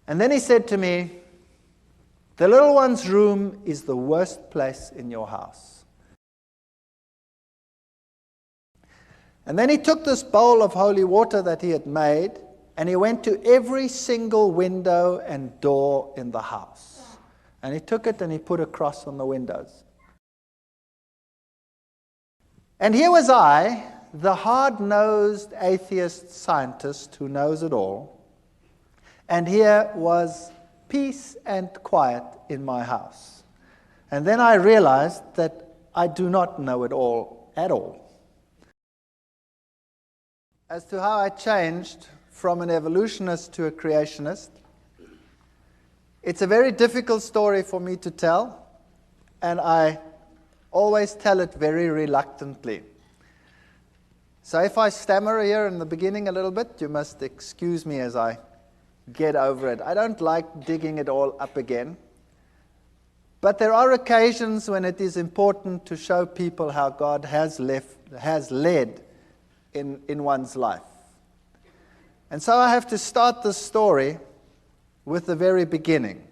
And then he said to me, "The little one's room is the worst place in your house." And then he took this bowl of holy water that he had made, and he went to every single window and door in the house. And he took it and he put a cross on the windows. And here was I, the hard-nosed atheist scientist who knows it all, and here was peace and quiet in my house. And then I realized that I do not know it all at all. As to how I changed from an evolutionist to a creationist, it's a very difficult story for me to tell, and I always tell it very reluctantly. So if I stammer here in the beginning a little bit, you must excuse me as I get over it. I don't like digging it all up again. But there are occasions when it is important to show people how God has led in one's life. And so I have to start this story with the very beginning.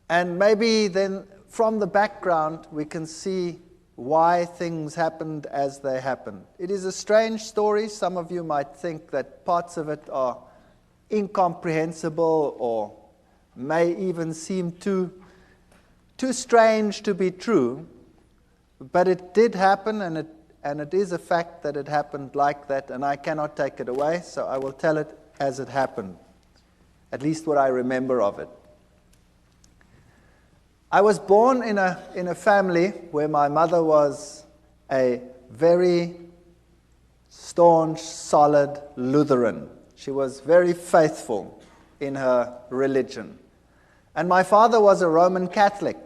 And maybe then from the background we can see why things happened as they happened. It is a strange story. Some of you might think that parts of it are incomprehensible or may even seem too strange to be true. But it did happen, and it is a fact that it happened like that, and I cannot take it away, so I will tell it as it happened, at least what I remember of it. I was born in a family where my mother was a very staunch, solid Lutheran. She was very faithful in her religion. And my father was a Roman Catholic,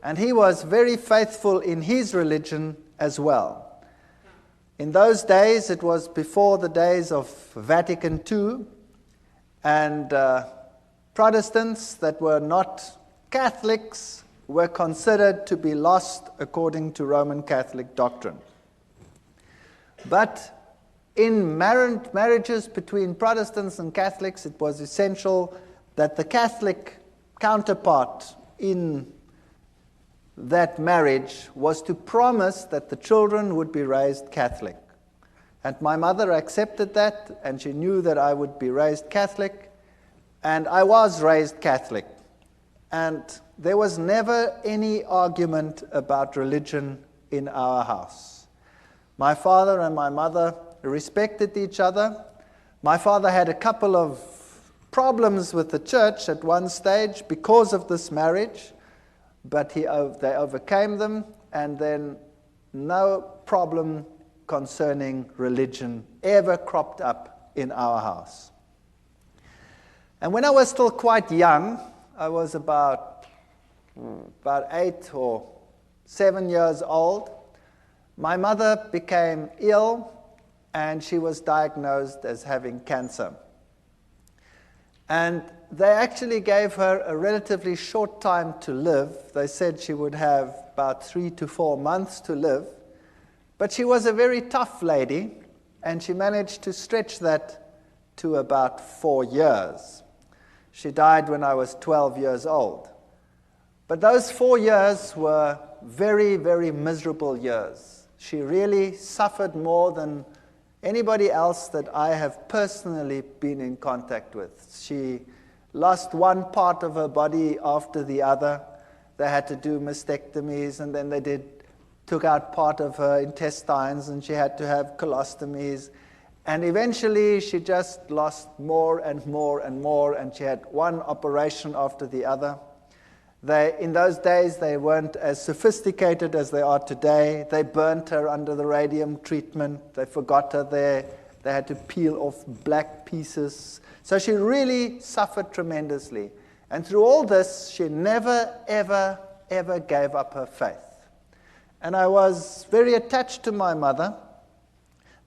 and he was very faithful in his religion as well. In those days, it was before the days of Vatican II, and Protestants that were not Catholics were considered to be lost according to Roman Catholic doctrine. But in marriages between Protestants and Catholics, it was essential that the Catholic counterpart in that marriage was to promise that the children would be raised Catholic. And my mother accepted that, and she knew that I would be raised Catholic, and I was raised Catholic. And there was never any argument about religion in our house. My father and my mother respected each other. My father had a couple of problems with the church at one stage because of this marriage, but they overcame them, and then no problem concerning religion ever cropped up in our house. And when I was still quite young, I was about 8 or 7 years old, my mother became ill, and she was diagnosed as having cancer. And they actually gave her a relatively short time to live. They said she would have about 3 to 4 months to live. But she was a very tough lady, and she managed to stretch that to about 4 years. She died when I was 12 years old. But those 4 years were very, very miserable years. She really suffered more than anybody else that I have personally been in contact with. She lost one part of her body after the other. They had to do mastectomies, and then they took out part of her intestines, and she had to have colostomies. And eventually she just lost more and more and more, and she had one operation after the other. In those days, they weren't as sophisticated as they are today. They burnt her under the radium treatment. They forgot her there. They had to peel off black pieces. So she really suffered tremendously. And through all this, she never, ever, ever gave up her faith. And I was very attached to my mother.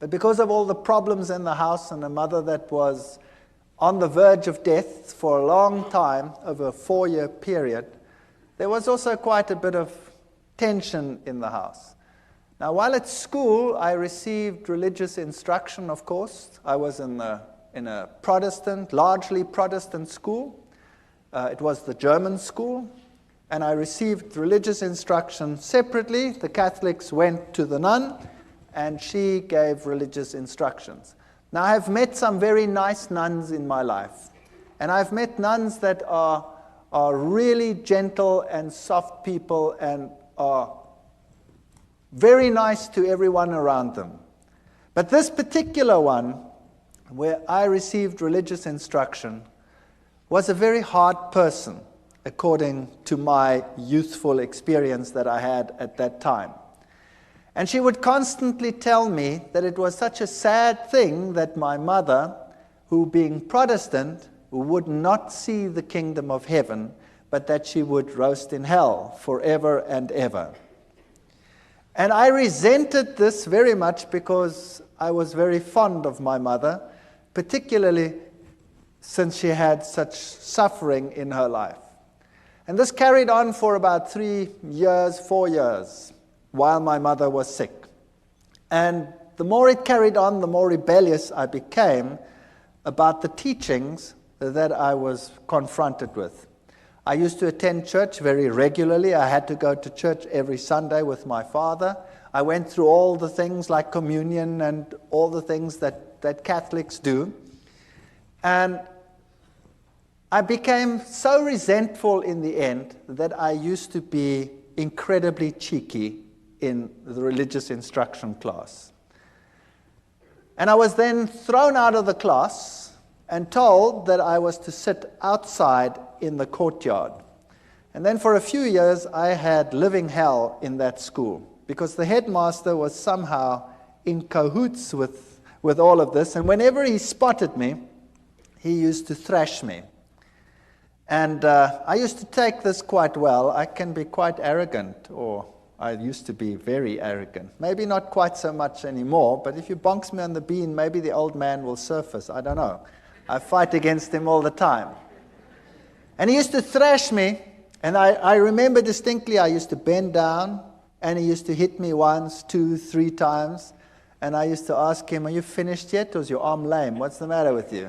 But because of all the problems in the house, and a mother that was on the verge of death for a long time, over a 4-year period, there was also quite a bit of tension in the house. Now, while at school, I received religious instruction, of course. I was in the Protestant, largely Protestant school. It was the German school, and I received religious instruction separately. The Catholics went to the nun, and she gave religious instructions. Now, I've met some very nice nuns in my life, and I've met nuns that are really gentle and soft people and are very nice to everyone around them. But this particular one, where I received religious instruction, was a very hard person, according to my youthful experience that I had at that time. And she would constantly tell me that it was such a sad thing that my mother, who being Protestant, would not see the kingdom of heaven, but that she would roast in hell forever and ever. And I resented this very much because I was very fond of my mother, particularly since she had such suffering in her life. And this carried on for about 4 years, while my mother was sick. And the more it carried on, the more rebellious I became about the teachings that I was confronted with. I used to attend church very regularly. I had to go to church every Sunday with my father. I went through all the things like communion and all the things that Catholics do. And I became so resentful in the end that I used to be incredibly cheeky in the religious instruction class. And I was then thrown out of the class and told that I was to sit outside in the courtyard. And then for a few years I had living hell in that school, because the headmaster was somehow in cahoots with all of this, and whenever he spotted me, he used to thrash me. And I used to take this quite well. I can be quite arrogant, or I used to be very arrogant. Maybe not quite so much anymore, but if you bonks me on the bean, maybe the old man will surface. I don't know. I fight against him all the time. And he used to thrash me, and I remember distinctly I used to bend down, and he used to hit me 1, 2, 3 times, and I used to ask him, "Are you finished yet, or is your arm lame? What's the matter with you?"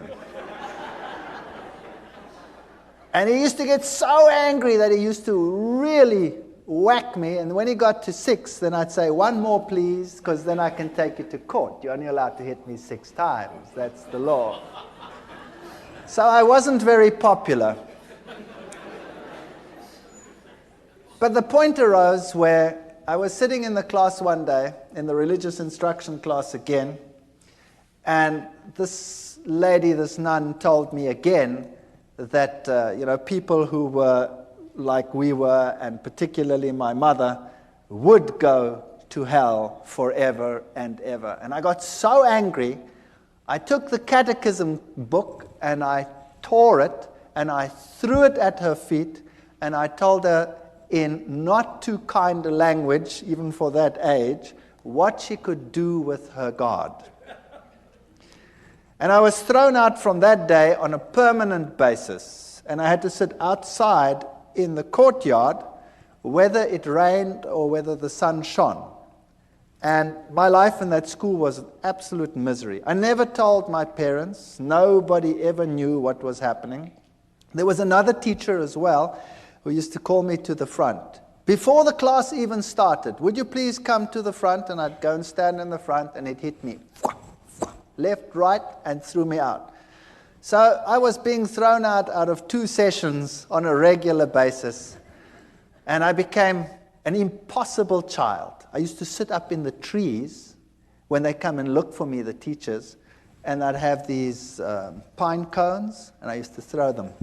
And he used to get so angry that he used to really whack me, and when he got to 6, then I'd say, "1 more, please, because then I can take you to court. You're only allowed to hit me 6 times. That's the law." So I wasn't very popular. But the point arose where I was sitting in the class one day, in the religious instruction class again, and this lady, this nun, told me again that people who were like we were, and particularly my mother, would go to hell forever and ever. And I got so angry, I took the catechism book and I tore it and I threw it at her feet, and I told her in not too kind a language, even for that age, what she could do with her God. And I was thrown out from that day on a permanent basis, and I had to sit outside in the courtyard, whether it rained or whether the sun shone. And my life in that school was absolute misery. I never told my parents. Nobody ever knew what was happening. There was another teacher as well who used to call me to the front. Before the class even started, "Would you please come to the front?" And I'd go and stand in the front, and he'd hit me left, right, and threw me out. So I was being thrown out of 2 sessions on a regular basis, and I became an impossible child. I used to sit up in the trees when they come and look for me, the teachers, and I'd have these pine cones, and I used to throw them.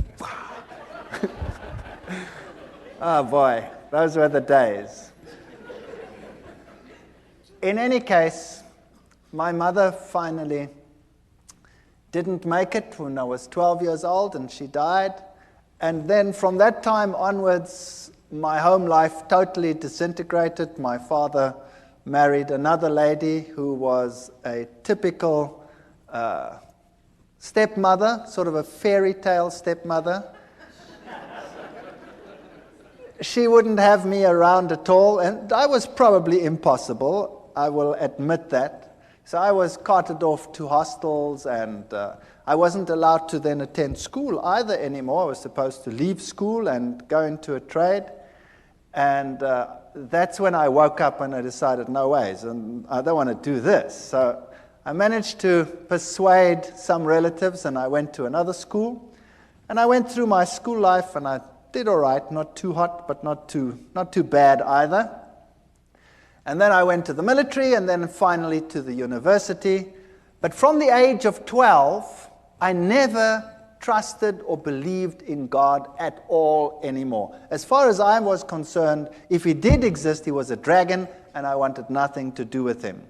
Oh boy, those were the days. In any case, my mother finally didn't make it when I was 12 years old, and she died. And then from that time onwards, my home life totally disintegrated. My father married another lady who was a typical stepmother, sort of a fairy tale stepmother. She wouldn't have me around at all, and I was probably impossible, I will admit that. So I was carted off to hostels, and I wasn't allowed to then attend school either anymore. I was supposed to leave school and go into a trade. And that's when I woke up and I decided, no ways, and I don't want to do this. So I managed to persuade some relatives, and I went to another school. And I went through my school life, and I did all right, not too hot, but not too bad either. And then I went to the military, and then finally to the university. But from the age of 12, I never trusted or believed in God at all anymore. As far as I was concerned, if he did exist, he was a dragon, and I wanted nothing to do with him.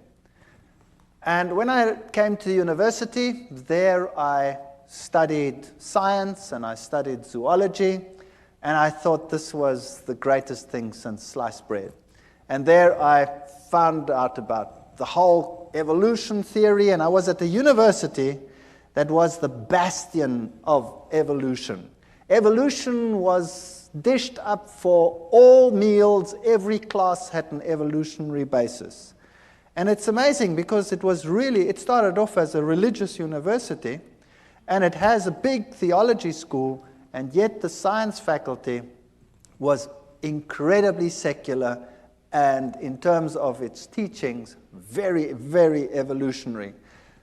And when I came to university, there I studied science, and I studied zoology, and I thought this was the greatest thing since sliced bread. And there I found out about the whole evolution theory, and I was at a university that was the bastion of evolution. Evolution was dished up for all meals. Every class had an evolutionary basis. And it's amazing because it started off as a religious university, and it has a big theology school, and yet the science faculty was incredibly secular, and in terms of its teachings, very, very evolutionary.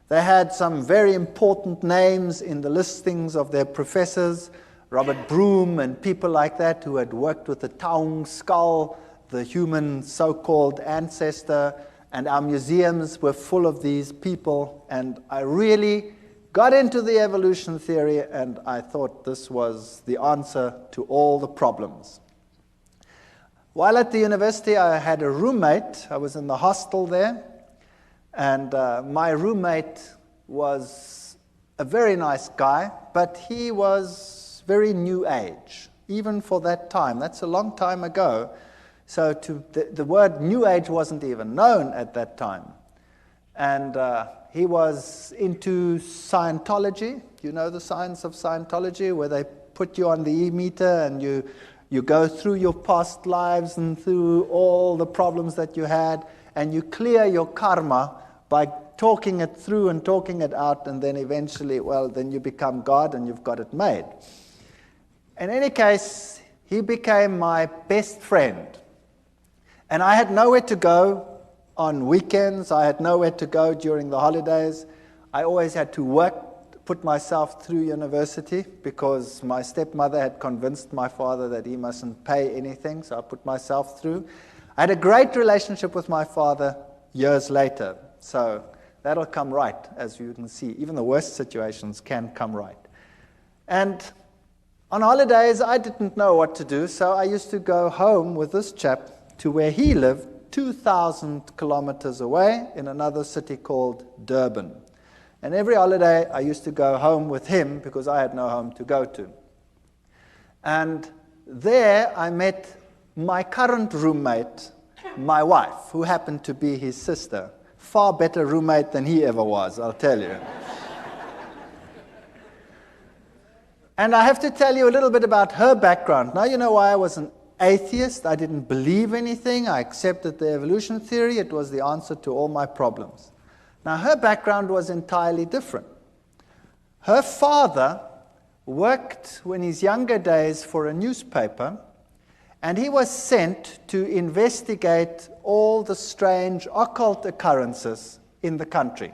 They had some very important names in the listings of their professors, Robert Broom and people like that who had worked with the Taung skull, the human so-called ancestor, and our museums were full of these people. And I really got into the evolution theory, and I thought this was the answer to all the problems. While at the university, I had a roommate. I was in the hostel there. And my roommate was a very nice guy, but he was very new age, even for that time. That's a long time ago. So the word new age wasn't even known at that time. And he was into Scientology. You know the science of Scientology, where they put you on the e-meter and you go through your past lives and through all the problems that you had, and you clear your karma by talking it through and talking it out, and then eventually, then you become God and you've got it made. In any case, he became my best friend. And I had nowhere to go on weekends. I had nowhere to go during the holidays. I always had to work, put myself through university, because my stepmother had convinced my father that he mustn't pay anything, so I put myself through. I had a great relationship with my father years later. So that'll come right, as you can see. Even the worst situations can come right. And on holidays, I didn't know what to do, so I used to go home with this chap to where he lived, 2,000 kilometers away, in another city called Durban. And every holiday, I used to go home with him because I had no home to go to. And there, I met my current roommate, my wife, who happened to be his sister. Far better roommate than he ever was, I'll tell you. And I have to tell you a little bit about her background. Now you know why I was an atheist. I didn't believe anything. I accepted the evolution theory. It was the answer to all my problems. Now her background was entirely different. Her father worked in his younger days for a newspaper, and he was sent to investigate all the strange occult occurrences in the country.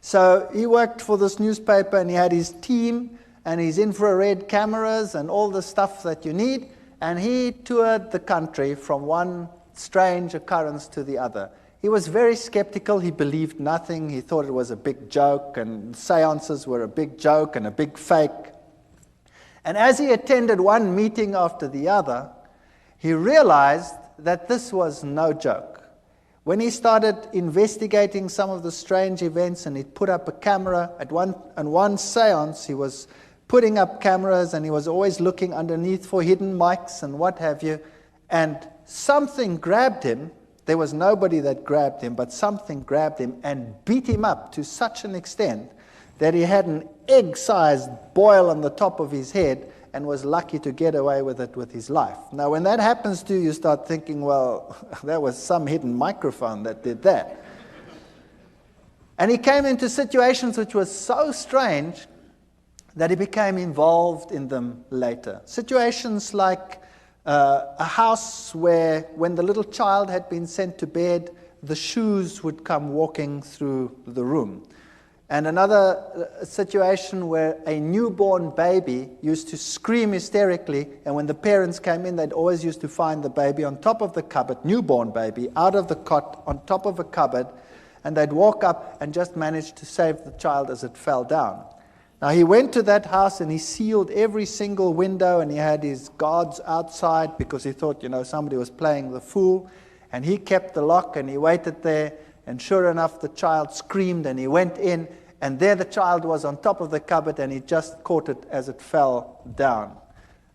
So he worked for this newspaper, and he had his team and his infrared cameras and all the stuff that you need, and he toured the country from one strange occurrence to the other. He was very skeptical. He believed nothing. He thought it was a big joke, and seances were a big joke and a big fake. And as he attended one meeting after the other, he realized that this was no joke. When he started investigating some of the strange events, and he'd put up a camera on one seance, he was putting up cameras, and he was always looking underneath for hidden mics and what have you, and something grabbed him. There was nobody that grabbed him, but something grabbed him and beat him up to such an extent that he had an egg-sized boil on the top of his head and was lucky to get away with it with his life. Now, when that happens to you, you start thinking, well, that was some hidden microphone that did that. And he came into situations which were so strange that he became involved in them later. Situations like a house where, when the little child had been sent to bed, the shoes would come walking through the room. And another situation where a newborn baby used to scream hysterically, and when the parents came in, they'd always used to find the baby on top of the cupboard, newborn baby, out of the cot, on top of a cupboard, and they'd walk up and just manage to save the child as it fell down. Now, he went to that house and he sealed every single window, and he had his guards outside because he thought, somebody was playing the fool. And he kept the lock and he waited there, and sure enough, the child screamed and he went in, and there the child was on top of the cupboard, and he just caught it as it fell down.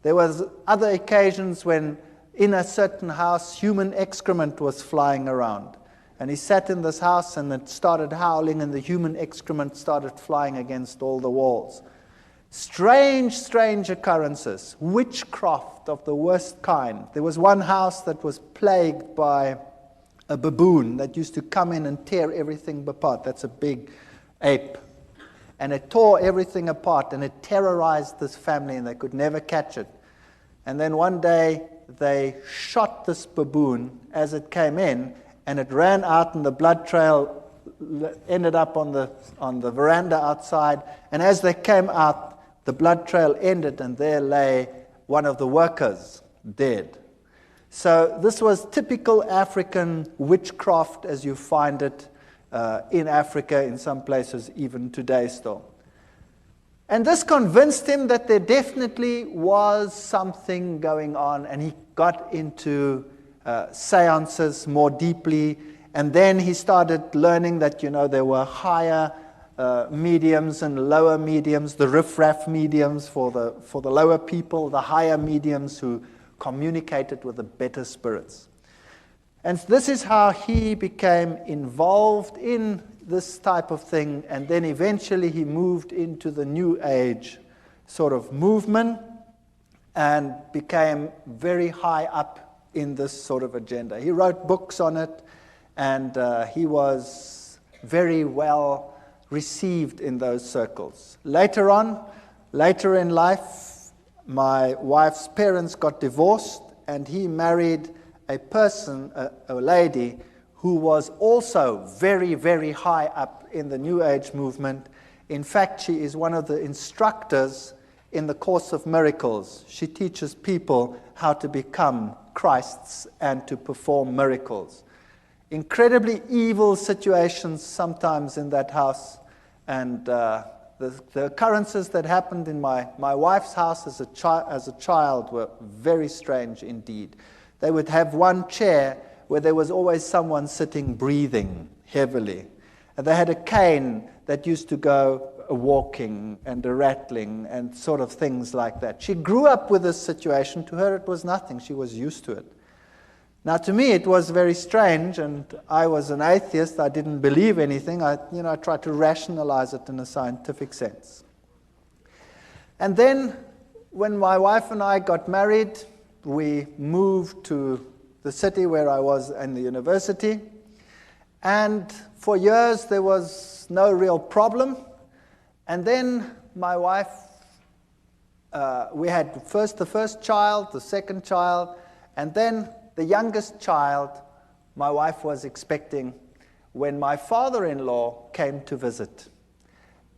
There was other occasions when in a certain house human excrement was flying around. And he sat in this house and it started howling, and the human excrement started flying against all the walls. Strange, strange occurrences. Witchcraft of the worst kind. There was one house that was plagued by a baboon that used to come in and tear everything apart. That's a big ape. And it tore everything apart, and it terrorized this family, and they could never catch it. And then one day they shot this baboon as it came in, and it ran out, and the blood trail ended up on the veranda outside. And as they came out, the blood trail ended, and there lay one of the workers dead. So this was typical African witchcraft as you find it in Africa, in some places even today still. And this convinced him that there definitely was something going on, and he got into seances more deeply, and then he started learning that there were higher mediums and lower mediums, the riff-raff mediums for the lower people, the higher mediums who communicated with the better spirits. And this is how he became involved in this type of thing, and then eventually he moved into the New Age sort of movement and became very high up in this sort of agenda. He wrote books on it, and he was very well received in those circles. Later in life, my wife's parents got divorced, and he married a lady who was also very, very high up in the New Age movement. In fact, she is one of the instructors in the Course of Miracles. She teaches people how to become Christs and to perform miracles. Incredibly evil situations sometimes in that house, and the occurrences that happened in my wife's house as a child were very strange indeed. They would have one chair where there was always someone sitting breathing heavily, and they had a cane that used to go walking and a rattling and sort of things like that. She grew up with this situation. To her it was nothing. She was used to it. Now to me it was very strange, and I was an atheist. I didn't believe anything. I tried to rationalize it in a scientific sense. And then when my wife and I got married, we moved to the city where I was in the university, and for years there was no real problem. And then my wife, we had the first child, the second child, and then the youngest child my wife was expecting when my father-in-law came to visit.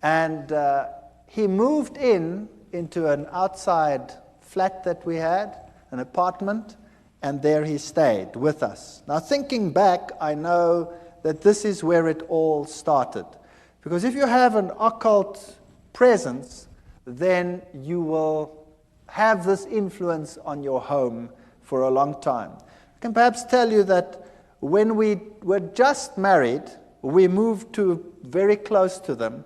And he moved into an outside flat that we had, an apartment, and there he stayed with us. Now thinking back, I know that this is where it all started. Because if you have an occult presence, then you will have this influence on your home for a long time. I can perhaps tell you that when we were just married, we moved very close to them,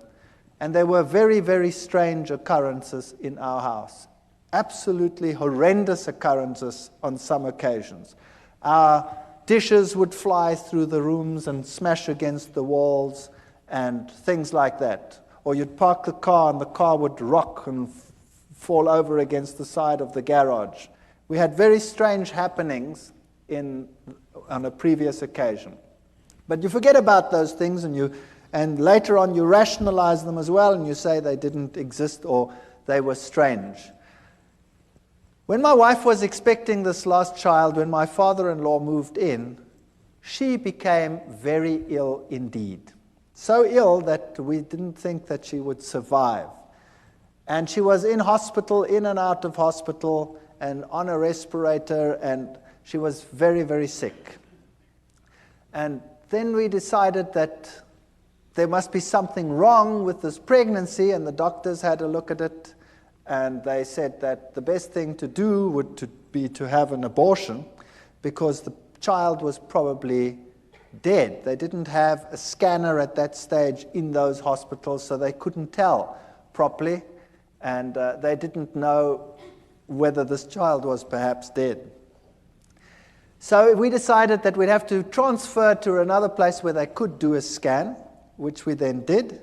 and there were very, very strange occurrences in our house. Absolutely horrendous occurrences on some occasions. Our dishes would fly through the rooms and smash against the walls, and things like that. Or you'd park the car and the car would rock and fall over against the side of the garage. We had very strange happenings on a previous occasion. But you forget about those things and you And later on you rationalize them as well, and you say they didn't exist or they were strange. When my wife was expecting this last child, when my father-in-law moved in, she became very ill indeed. So ill that we didn't think that she would survive. And she was in hospital, in and out of hospital, and on a respirator, and she was very, very sick. And then we decided that there must be something wrong with this pregnancy, and the doctors had a look at it, and they said that the best thing to do would be to have an abortion, because the child was probably dead. They didn't have a scanner at that stage in those hospitals, so they couldn't tell properly, and they didn't know whether this child was perhaps dead. So we decided that we'd have to transfer to another place where they could do a scan, which we then did.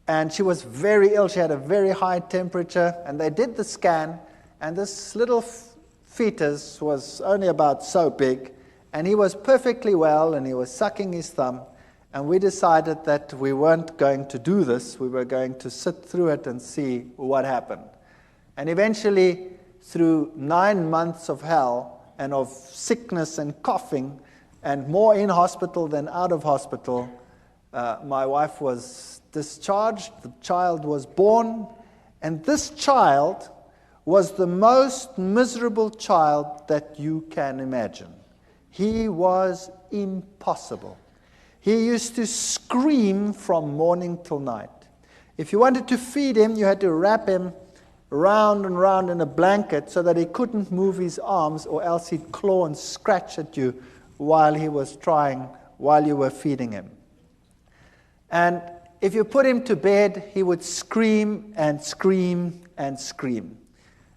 And she was very ill. She had a very high temperature, and they did the scan, and this little fetus was only about so big, and he was perfectly well, and he was sucking his thumb. And we decided that we weren't going to do this. We were going to sit through it and see what happened. And eventually, through 9 months of hell and of sickness and coughing, and more in hospital than out of hospital, my wife was discharged. The child was born, and this child was the most miserable child that you can imagine. He was impossible. He used to scream from morning till night. If you wanted to feed him, you had to wrap him round and round in a blanket so that he couldn't move his arms, or else he'd claw and scratch at you while you were feeding him. And if you put him to bed, he would scream and scream and scream.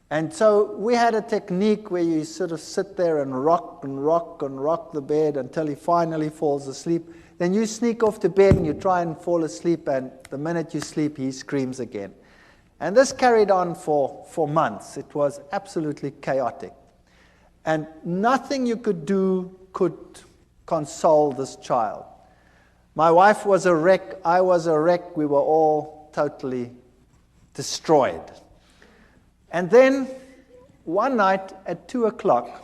And so we had a technique where you sort of sit there and rock and rock and rock the bed until he finally falls asleep. Then you sneak off to bed and you try and fall asleep, and the minute you sleep, he screams again. And this carried on for months. It was absolutely chaotic. And nothing you could do could console this child. My wife was a wreck. I was a wreck. We were all totally destroyed. And then one night at 2 o'clock,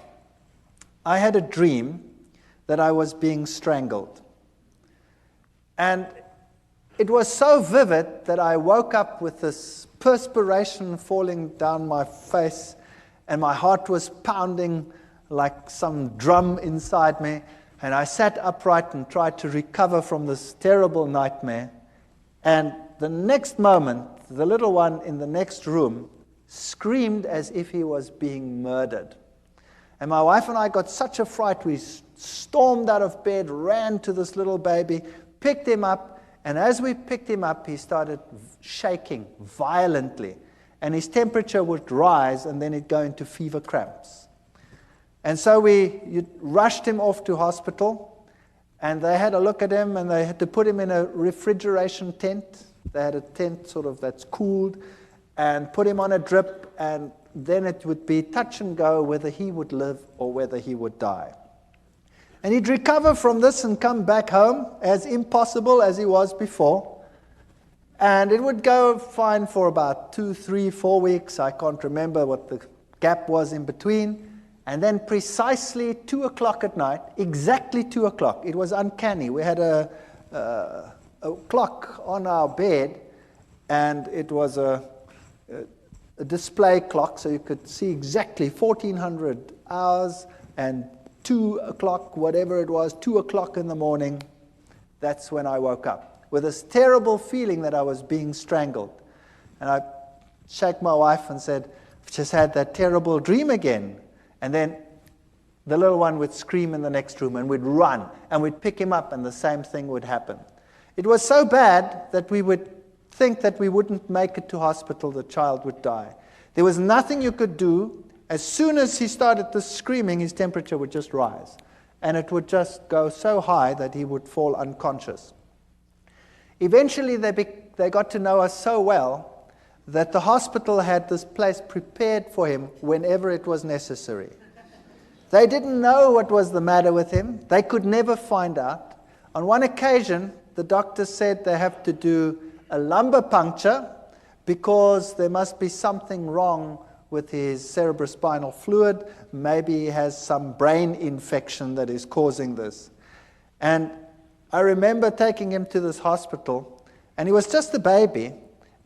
I had a dream that I was being strangled. And it was so vivid that I woke up with this perspiration falling down my face, and my heart was pounding like some drum inside me. And I sat upright and tried to recover from this terrible nightmare. And the next moment, the little one in the next room screamed as if he was being murdered. And my wife and I got such a fright, we stormed out of bed, ran to this little baby, picked him up, and as we picked him up, he started shaking violently. And his temperature would rise, and then he'd go into fever cramps. And so we rushed him off to hospital, and they had a look at him, and they had to put him in a refrigeration tent. They had a tent sort of that's cooled, and put him on a drip, and then it would be touch and go whether he would live or whether he would die. And he'd recover from this and come back home as impossible as he was before. And it would go fine for about 2, 3, 4 weeks. I can't remember what the gap was in between. And then precisely 2 o'clock at night, exactly 2 o'clock, it was uncanny. We had a clock on our bed, and it was a display clock, so you could see exactly 1400 hours, and 2 o'clock, whatever it was, 2 o'clock in the morning, that's when I woke up, with this terrible feeling that I was being strangled. And I shake my wife and said, I've just had that terrible dream again. And then the little one would scream in the next room, and we'd run, and we'd pick him up, and the same thing would happen. It was so bad that we would think that we wouldn't make it to hospital, the child would die. There was nothing you could do. As soon as he started the screaming, his temperature would just rise, and it would just go so high that he would fall unconscious. Eventually, they got to know us so well that the hospital had this place prepared for him whenever it was necessary. They didn't know what was the matter with him. They could never find out. On one occasion, the doctor said they have to do a lumbar puncture because there must be something wrong with his cerebrospinal fluid. Maybe he has some brain infection that is causing this. And I remember taking him to this hospital, and he was just a baby.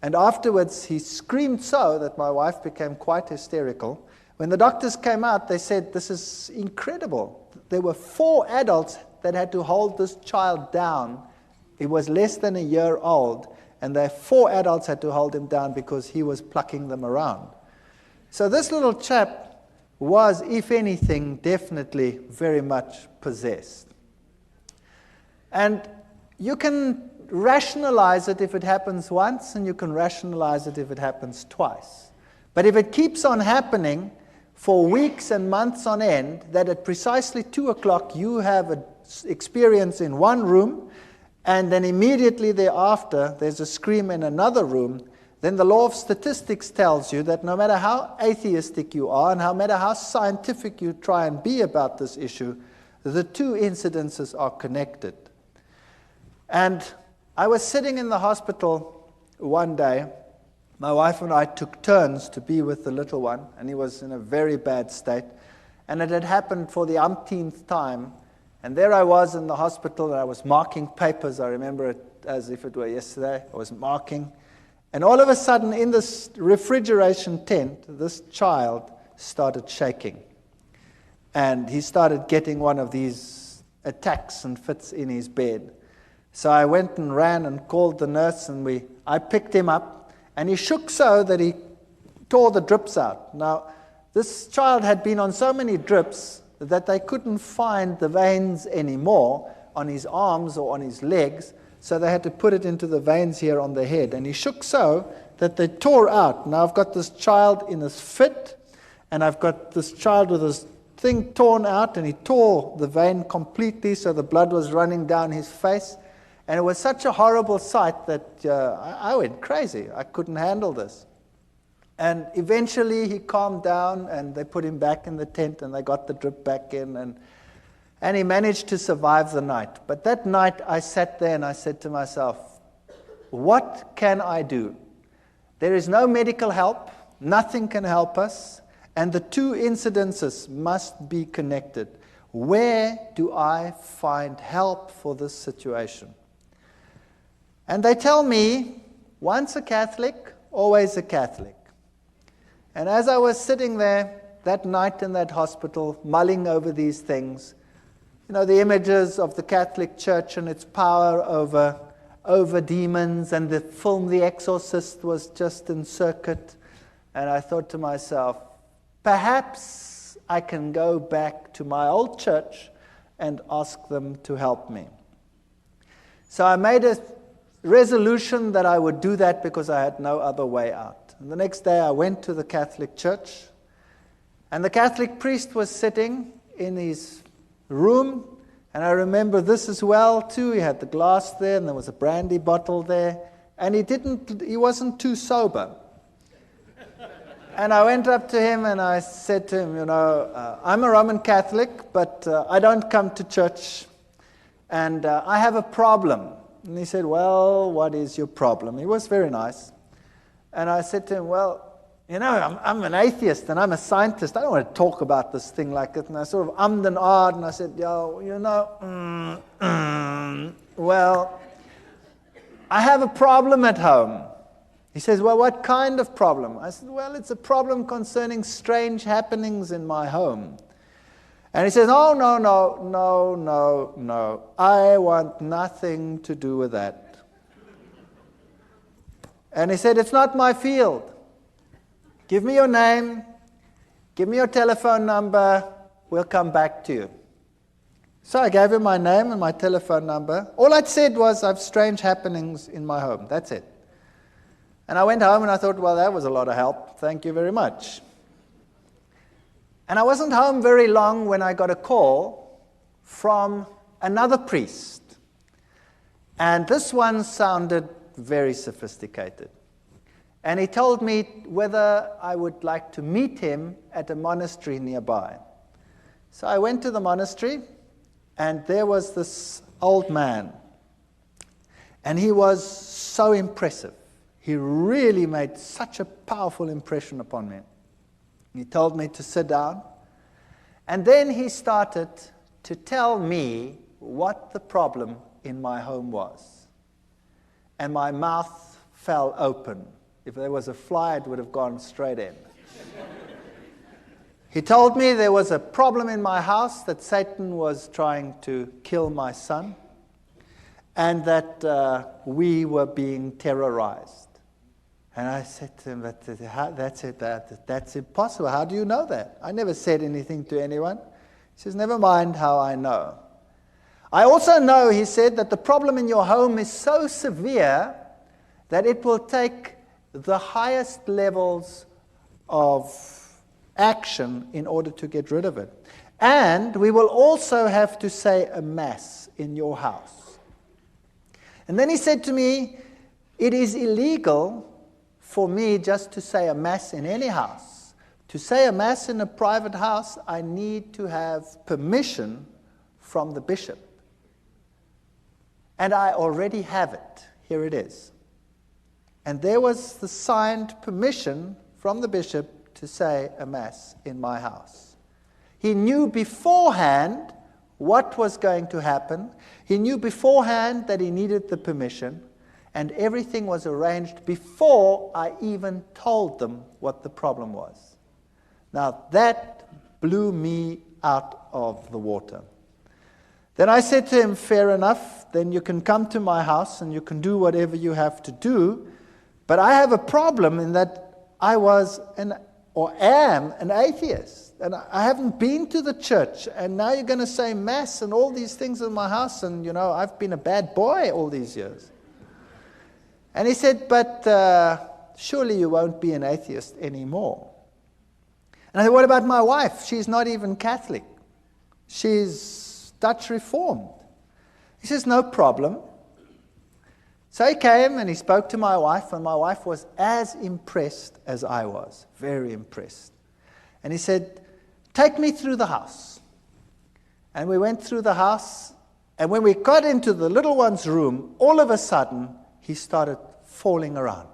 And afterwards, he screamed so that my wife became quite hysterical. When the doctors came out, they said, "This is incredible." There were 4 adults that had to hold this child down. He was less than a year old, and the 4 adults had to hold him down because he was plucking them around. So this little chap was, if anything, definitely very much possessed. And you can rationalize it if it happens once, and you can rationalize it if it happens twice. But if it keeps on happening for weeks and months on end, that at precisely 2 o'clock you have an experience in one room, and then immediately thereafter there's a scream in another room, then the law of statistics tells you that no matter how atheistic you are and no matter how scientific you try and be about this issue, the 2 incidences are connected. And I was sitting in the hospital one day. My wife and I took turns to be with the little one, and he was in a very bad state. And it had happened for the umpteenth time. And there I was in the hospital, and I was marking papers. I remember it as if it were yesterday. I was marking. And all of a sudden, in this refrigeration tent, this child started shaking. And he started getting one of these attacks and fits in his bed. So I went and ran and called the nurse, and I picked him up, and he shook so that he tore the drips out. Now, this child had been on so many drips that they couldn't find the veins anymore on his arms or on his legs, so they had to put it into the veins here on the head. And he shook so that they tore out. Now I've got this child in this fit, and I've got this child with his thing torn out, and he tore the vein completely, so the blood was running down his face. And it was such a horrible sight that I went crazy. I couldn't handle this. And eventually he calmed down, and they put him back in the tent, and they got the drip back in, and he managed to survive the night. But that night I sat there and I said to myself, what can I do? There is no medical help. Nothing can help us. And the 2 incidences must be connected. Where do I find help for this situation? And they tell me, once a Catholic, always a Catholic. And as I was sitting there that night in that hospital, mulling over these things, the images of the Catholic Church and its power over demons, and the film The Exorcist was just in circuit. And I thought to myself, perhaps I can go back to my old church and ask them to help me. So I made a resolution that I would do that because I had no other way out. And the next day I went to the Catholic Church, and the Catholic priest was sitting in his room, and I remember this as well too. He had the glass there, and there was a brandy bottle there, and he wasn't too sober. And I went up to him and I said to him, I'm a Roman Catholic, but I don't come to church, and I have a problem. And he said, well, what is your problem? He was very nice. And I said to him, well, I'm an atheist and I'm a scientist. I don't want to talk about this thing like that. And I sort of ummed and ahed, and I said, well, I have a problem at home. He says, well, what kind of problem? I said, well, it's a problem concerning strange happenings in my home. And he says, oh, no. I want nothing to do with that. And he said, it's not my field. Give me your name. Give me your telephone number. We'll come back to you. So I gave him my name and my telephone number. All I'd said was, I have strange happenings in my home. That's it. And I went home and I thought, well, that was a lot of help. Thank you very much. And I wasn't home very long when I got a call from another priest. And this one sounded very sophisticated. And he told me whether I would like to meet him at a monastery nearby. So I went to the monastery, and there was this old man. And he was so impressive. He really made such a powerful impression upon me. He told me to sit down. And then he started to tell me what the problem in my home was. And my mouth fell open. If there was a fly, it would have gone straight in. He told me there was a problem in my house, that Satan was trying to kill my son, and that we were being terrorized. And I said to him, that's impossible. How do you know that? I never said anything to anyone. He says, never mind how I know. I also know, he said, that the problem in your home is so severe that it will take the highest levels of action in order to get rid of it. And we will also have to say a mass in your house. And then he said to me, it is illegal for me just to say a mass in any house. To say a mass in a private house, I need to have permission from the bishop. And I already have it. Here it is. And there was the signed permission from the bishop to say a mass in my house. He knew beforehand what was going to happen. He knew beforehand that he needed the permission. And everything was arranged before I even told them what the problem was. Now that blew me out of the water. Then I said to him, fair enough, then you can come to my house and you can do whatever you have to do. But I have a problem in that I am an atheist. And I haven't been to the church. And now you're going to say mass and all these things in my house. And, I've been a bad boy all these years. And he said, but surely you won't be an atheist anymore. And I said, what about my wife? She's not even Catholic. She's Dutch Reformed. He says, no problem. So he came and he spoke to my wife, and my wife was as impressed as I was, very impressed. And he said, take me through the house. And we went through the house, and when we got into the little one's room, all of a sudden, he started falling around.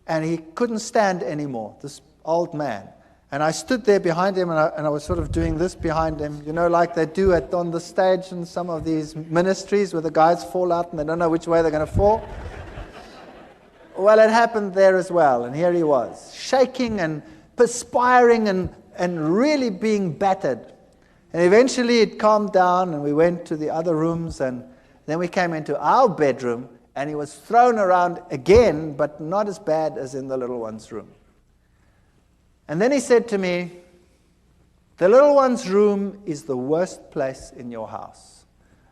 And he couldn't stand anymore, this old man. And I stood there behind him, and I was sort of doing this behind him, like they do on the stage in some of these ministries where the guys fall out and they don't know which way they're going to fall. Well, it happened there as well. And here he was, shaking and perspiring and really being battered. And eventually it calmed down, and we went to the other rooms, and then we came into our bedroom, and he was thrown around again, but not as bad as in the little one's room. And then he said to me, the little one's room is the worst place in your house.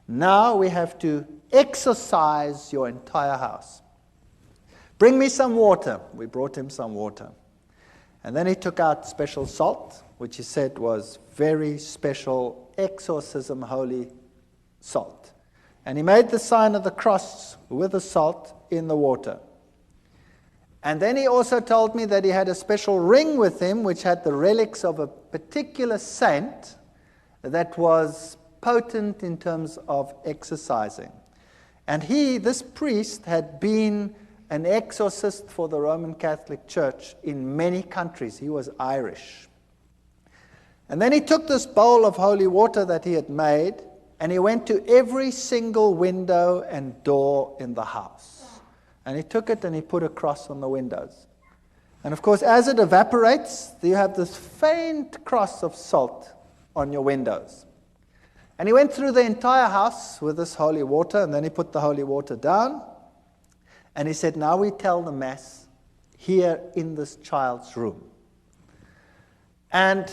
Now we have to exorcise your entire house. Bring me some water. We brought him some water. And then he took out special salt, which he said was very special exorcism holy salt. And he made the sign of the cross with the salt in the water. And then he also told me that he had a special ring with him which had the relics of a particular saint that was potent in terms of exorcising. And this priest, had been an exorcist for the Roman Catholic Church in many countries. He was Irish. And then he took this bowl of holy water that he had made, and he went to every single window and door in the house. And he took it and he put a cross on the windows. And of course, as it evaporates, you have this faint cross of salt on your windows. And he went through the entire house with this holy water, and then he put the holy water down. And he said, now we tell the Mass here in this child's room. And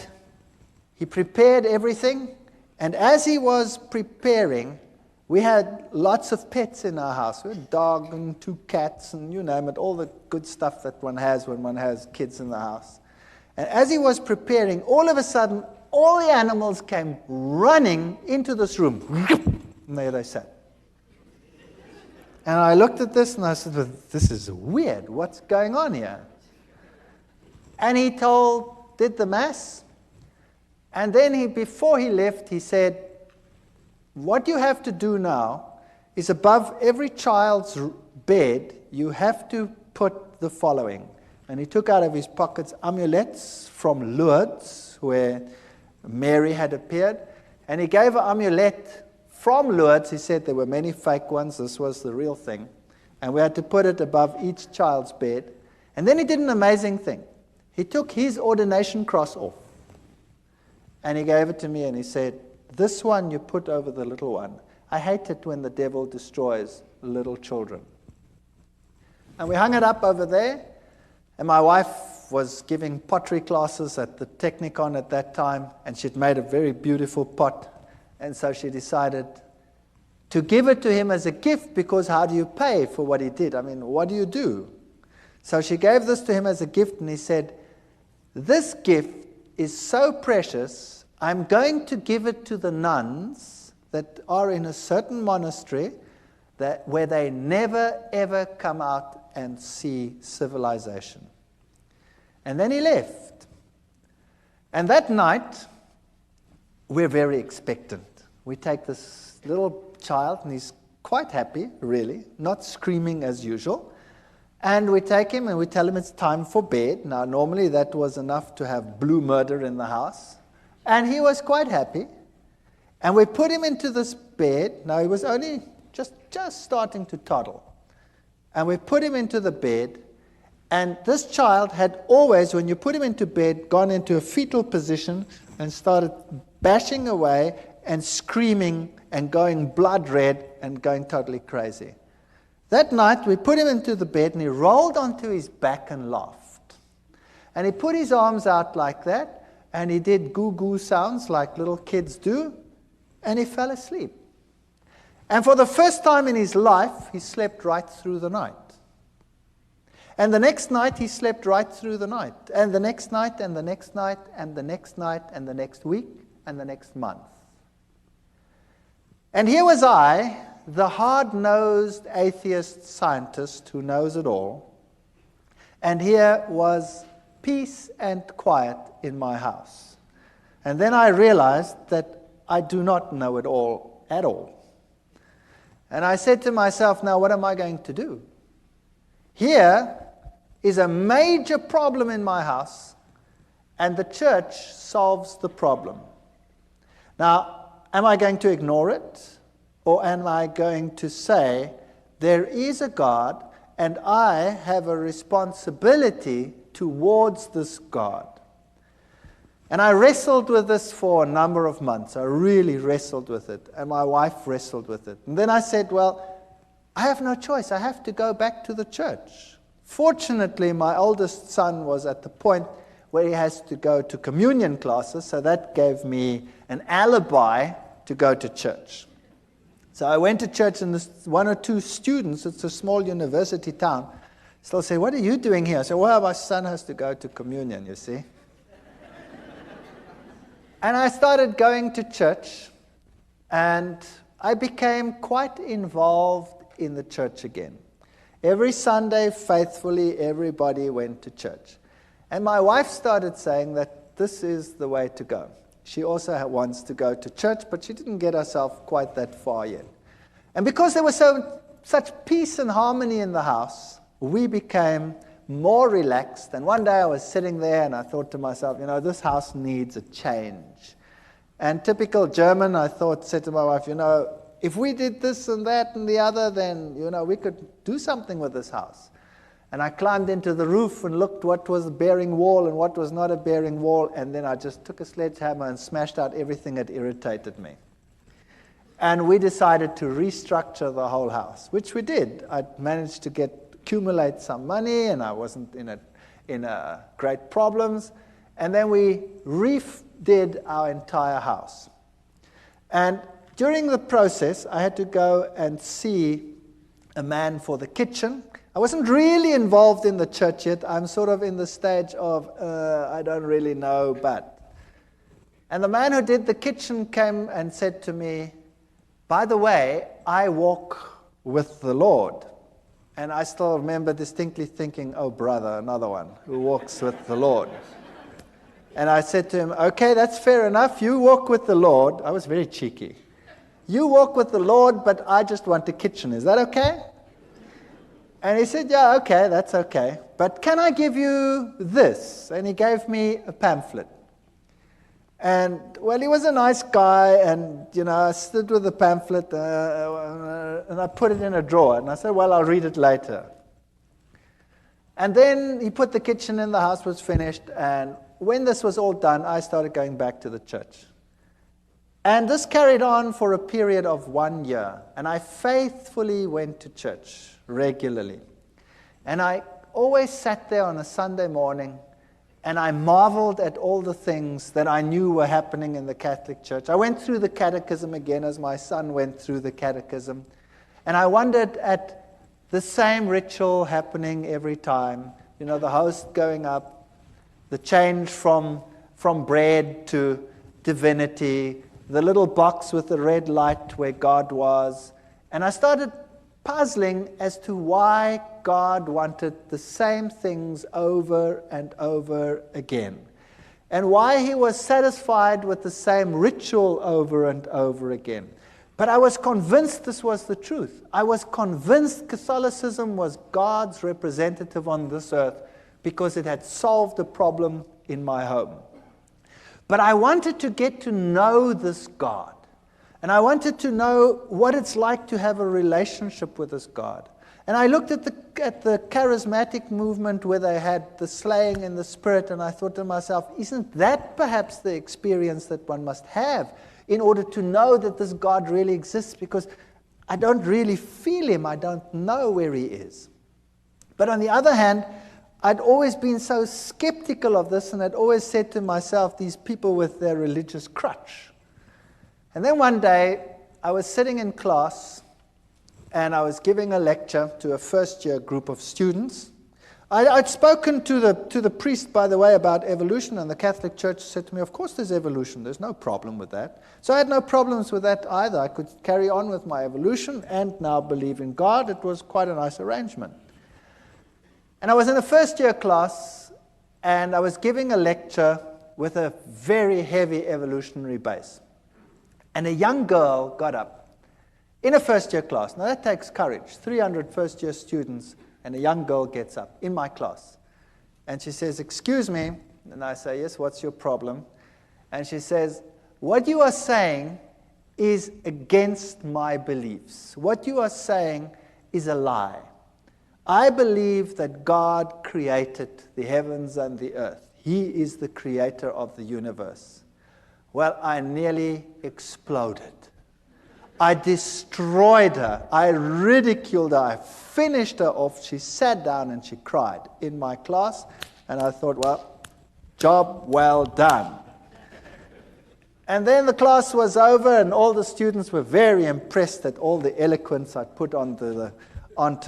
he prepared everything. And as he was preparing, we had lots of pets in our house. We had a dog and 2 cats and you name it, all the good stuff that one has when one has kids in the house. And as he was preparing, all of a sudden, all the animals came running into this room. And there they sat. And I looked at this and I said, well, this is weird. What's going on here? And he did the Mass. And then before he left, he said, what you have to do now is above every child's bed, you have to put the following. And he took out of his pockets amulets from Lourdes, where Mary had appeared. And he gave an amulet from Lourdes. He said there were many fake ones. This was the real thing. And we had to put it above each child's bed. And then he did an amazing thing. He took his ordination cross off. And he gave it to me and he said, this one you put over the little one. I hate it when the devil destroys little children. And we hung it up over there. And my wife was giving pottery classes at the Technicon at that time. And she'd made a very beautiful pot. And so she decided to give it to him as a gift, because how do you pay for what he did? I mean, what do you do? So she gave this to him as a gift, and he said, this gift is so precious, I'm going to give it to the nuns that are in a certain monastery where they never, ever come out and see civilization. And then he left. And that night, we're very expectant. We take this little child, and he's quite happy, really, not screaming as usual. And we take him and we tell him it's time for bed. Now, normally that was enough to have blue murder in the house. And he was quite happy. And we put him into this bed. Now, he was only just starting to toddle. And we put him into the bed. And this child had always, when you put him into bed, gone into a fetal position and started bashing away and screaming and going blood red and going totally crazy. That night, we put him into the bed, and he rolled onto his back and laughed. And he put his arms out like that, and he did goo-goo sounds like little kids do, and he fell asleep. And for the first time in his life, he slept right through the night. And the next night, he slept right through the night. And the next night, and the next night, and the next night, and the next week, and the next month. And here was I, the hard-nosed atheist scientist who knows it all, and here was peace and quiet in my house. And then I realized that I do not know it all at all. And I said to myself, now what am I going to do? Here is a major problem in my house, and the church solves the problem. Now, am I going to ignore it? Or am I going to say, there is a God, and I have a responsibility towards this God? And I wrestled with this for a number of months. I really wrestled with it. And my wife wrestled with it. And then I said, well, I have no choice. I have to go back to the church. Fortunately, my oldest son was at the point where he has to go to communion classes, so that gave me an alibi to go to church. So I went to church, and one or two students, it's a small university town, still say, what are you doing here? I said, well, my son has to go to communion, you see. And I started going to church, and I became quite involved in the church again. Every Sunday, faithfully, everybody went to church. And my wife started saying that this is the way to go. She also wants to go to church, but she didn't get herself quite that far yet. And because there was such peace and harmony in the house, we became more relaxed. And one day I was sitting there and I thought to myself, this house needs a change. And typical German, I said to my wife, if we did this and that and the other, then, we could do something with this house. And I climbed into the roof and looked what was a bearing wall and what was not a bearing wall. And then I just took a sledgehammer and smashed out everything that irritated me. And we decided to restructure the whole house, which we did. I managed to accumulate some money, and I wasn't in great problems. And then we redid our entire house. And during the process, I had to go and see a man for the kitchen. I wasn't really involved in the church yet. I'm sort of in the stage of, I don't really know, but. And the man who did the kitchen came and said to me, by the way, I walk with the Lord. And I still remember distinctly thinking, oh, brother, another one who walks with the Lord. And I said to him, okay, that's fair enough. You walk with the Lord. I was very cheeky. You walk with the Lord, but I just want a kitchen. Is that okay? And he said, yeah, okay, that's okay. But can I give you this? And he gave me a pamphlet. And, well, he was a nice guy, and, I stood with the pamphlet, and I put it in a drawer. And I said, well, I'll read it later. And then he put the kitchen in, the house was finished, and when this was all done, I started going back to the church. And this carried on for a period of 1 year, and I faithfully went to church regularly. And I always sat there on a Sunday morning, and I marveled at all the things that I knew were happening in the Catholic Church. I went through the catechism again as my son went through the catechism, and I wondered at the same ritual happening every time. The host going up, the change from bread to divinity, the little box with the red light where God was. And I started puzzling as to why God wanted the same things over and over again, and why he was satisfied with the same ritual over and over again. But I was convinced this was the truth. I was convinced Catholicism was God's representative on this earth because it had solved a problem in my home. But I wanted to get to know this God. And I wanted to know what it's like to have a relationship with this God. And I looked at the charismatic movement where they had the slaying in the Spirit, and I thought to myself, isn't that perhaps the experience that one must have in order to know that this God really exists? Because I don't really feel him. I don't know where he is. But on the other hand, I'd always been so skeptical of this, and I'd always said to myself, these people with their religious crutch. And then one day, I was sitting in class, and I was giving a lecture to a first-year group of students. I'd spoken to the priest, by the way, about evolution, and the Catholic Church said to me, of course there's evolution, there's no problem with that. So I had no problems with that either. I could carry on with my evolution and now believe in God. It was quite a nice arrangement. And I was in a first-year class, and I was giving a lecture with a very heavy evolutionary base. And a young girl got up in a first-year class. Now that takes courage. 300 first-year students, and a young girl gets up in my class. And she says, excuse me. And I say, yes, what's your problem? And she says, what you are saying is against my beliefs. What you are saying is a lie. I believe that God created the heavens and the earth. He is the creator of the universe. Well, I nearly exploded. I destroyed her. I ridiculed her. I finished her off. She sat down and she cried in my class. And I thought, well, job well done. And then the class was over, and all the students were very impressed at all the eloquence I put onto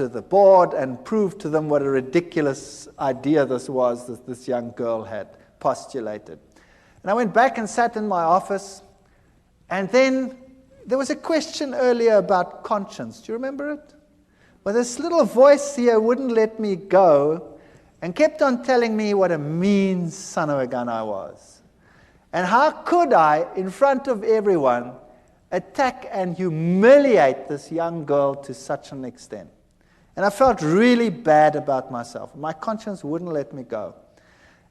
the board, and proved to them what a ridiculous idea this was that this young girl had postulated. And I went back and sat in my office, and then there was a question earlier about conscience. Do you remember it? Well, this little voice here wouldn't let me go and kept on telling me what a mean son of a gun I was. And how could I, in front of everyone, attack and humiliate this young girl to such an extent? And I felt really bad about myself. My conscience wouldn't let me go.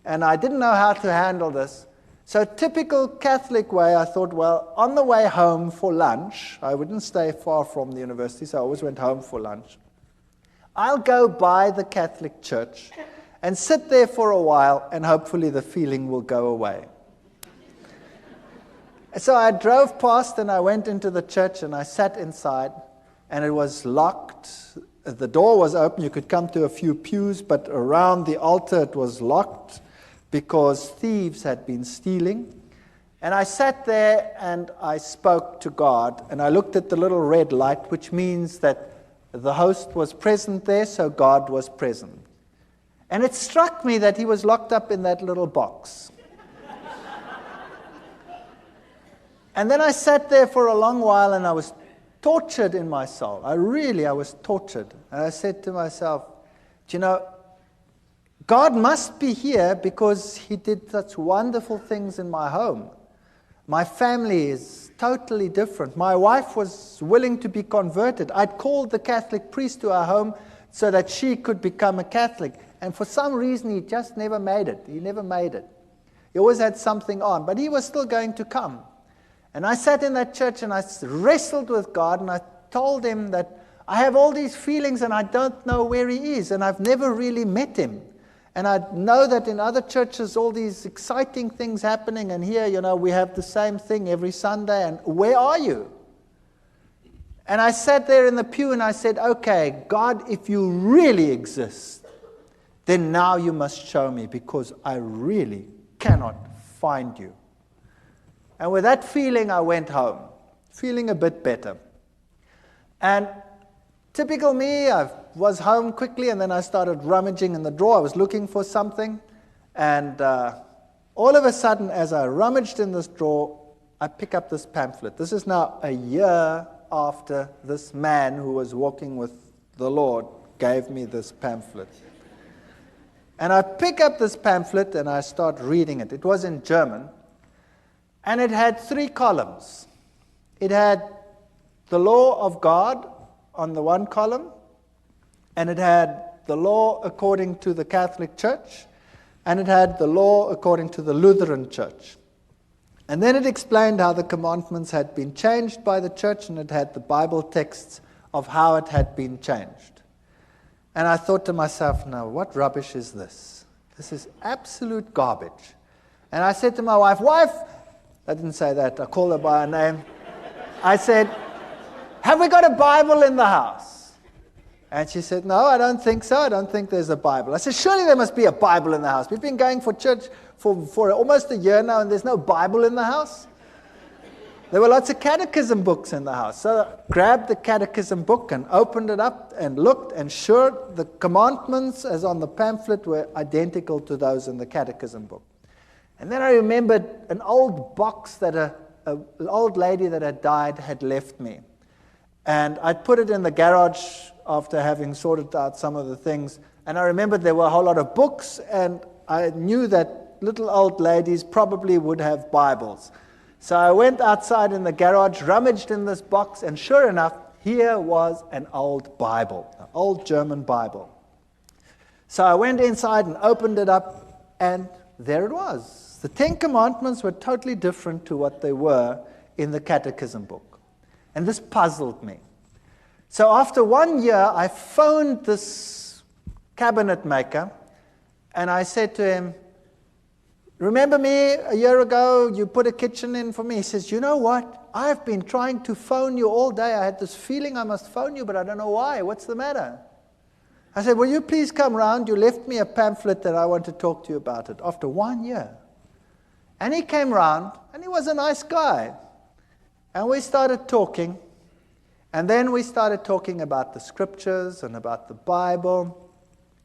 And I didn't know how to handle this. So typical Catholic way, I thought, well, on the way home for lunch, I wouldn't stay far from the university, so I always went home for lunch. I'll go by the Catholic Church and sit there for a while, and hopefully the feeling will go away. So I drove past, and I went into the church, and I sat inside, and it was locked. The door was open. You could come to a few pews, but around the altar it was locked because thieves had been stealing. And I sat there and I spoke to God, and I looked at the little red light, which means that the host was present there, so God was present. And it struck me that he was locked up in that little box. And then I sat there for a long while, and I was tortured in my soul. I was tortured. And I said to myself, do you know, God must be here because he did such wonderful things in my home. My family is totally different. My wife was willing to be converted. I'd called the Catholic priest to our home so that she could become a Catholic. And for some reason, he just never made it. He never made it. He always had something on, but he was still going to come. And I sat in that church and I wrestled with God, and I told him that I have all these feelings and I don't know where he is, and I've never really met him. And I know that in other churches all these exciting things happening, and here, we have the same thing every Sunday, and where are you? And I sat there in the pew and I said, okay, God, if you really exist, then now you must show me, because I really cannot find you. And with that feeling, I went home, feeling a bit better. And typical me, I was home quickly, and then I started rummaging in the drawer. I was looking for something. And all of a sudden, as I rummaged in this drawer, I pick up this pamphlet. This is now a year after this man who was walking with the Lord gave me this pamphlet. And I pick up this pamphlet and I start reading it. It was in German. And it had 3 columns. It had the law of God on the one column, and it had the law according to the Catholic Church, and it had the law according to the Lutheran Church. And then it explained how the commandments had been changed by the church, and it had the Bible texts of how it had been changed. And I thought to myself, now, what rubbish is this? This is absolute garbage. And I said to my wife, I didn't say that, I called her by her name. I said, have we got a Bible in the house? And she said, no, I don't think so. I don't think there's a Bible. I said, surely there must be a Bible in the house. We've been going for church for almost a year now, and there's no Bible in the house. There were lots of catechism books in the house. So I grabbed the catechism book and opened it up and looked, and sure, the commandments as on the pamphlet were identical to those in the catechism book. And then I remembered an old box that an old lady that had died had left me. And I'd put it in the garage after having sorted out some of the things. And I remembered there were a whole lot of books, and I knew that little old ladies probably would have Bibles. So I went outside in the garage, rummaged in this box, and sure enough, here was an old Bible, an old German Bible. So I went inside and opened it up, and there it was. The 10 Commandments were totally different to what they were in the catechism book. And this puzzled me. So after 1 year, I phoned this cabinet maker, and I said to him, remember me a year ago, you put a kitchen in for me? He says, you know what? I've been trying to phone you all day. I had this feeling I must phone you, but I don't know why. What's the matter? I said, will you please come round? You left me a pamphlet that I want to talk to you about it after 1 year. And he came round, and he was a nice guy. And we started talking. And then we started talking about the scriptures and about the Bible.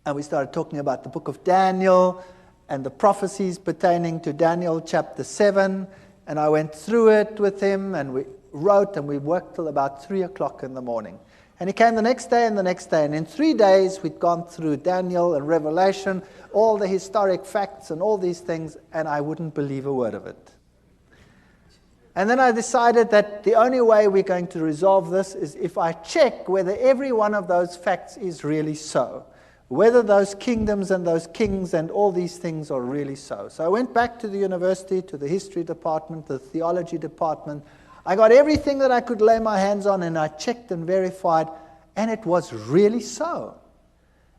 And we started talking about the book of Daniel and the prophecies pertaining to Daniel chapter 7. And I went through it with him, and we wrote, and we worked till about 3 o'clock in the morning. And he came the next day and the next day. And in 3 days, we'd gone through Daniel and Revelation, all the historic facts and all these things, and I wouldn't believe a word of it. And then I decided that the only way we're going to resolve this is if I check whether every one of those facts is really so. Whether those kingdoms and those kings and all these things are really so. So I went back to the university, to the history department, the theology department. I got everything that I could lay my hands on, and I checked and verified, and it was really so.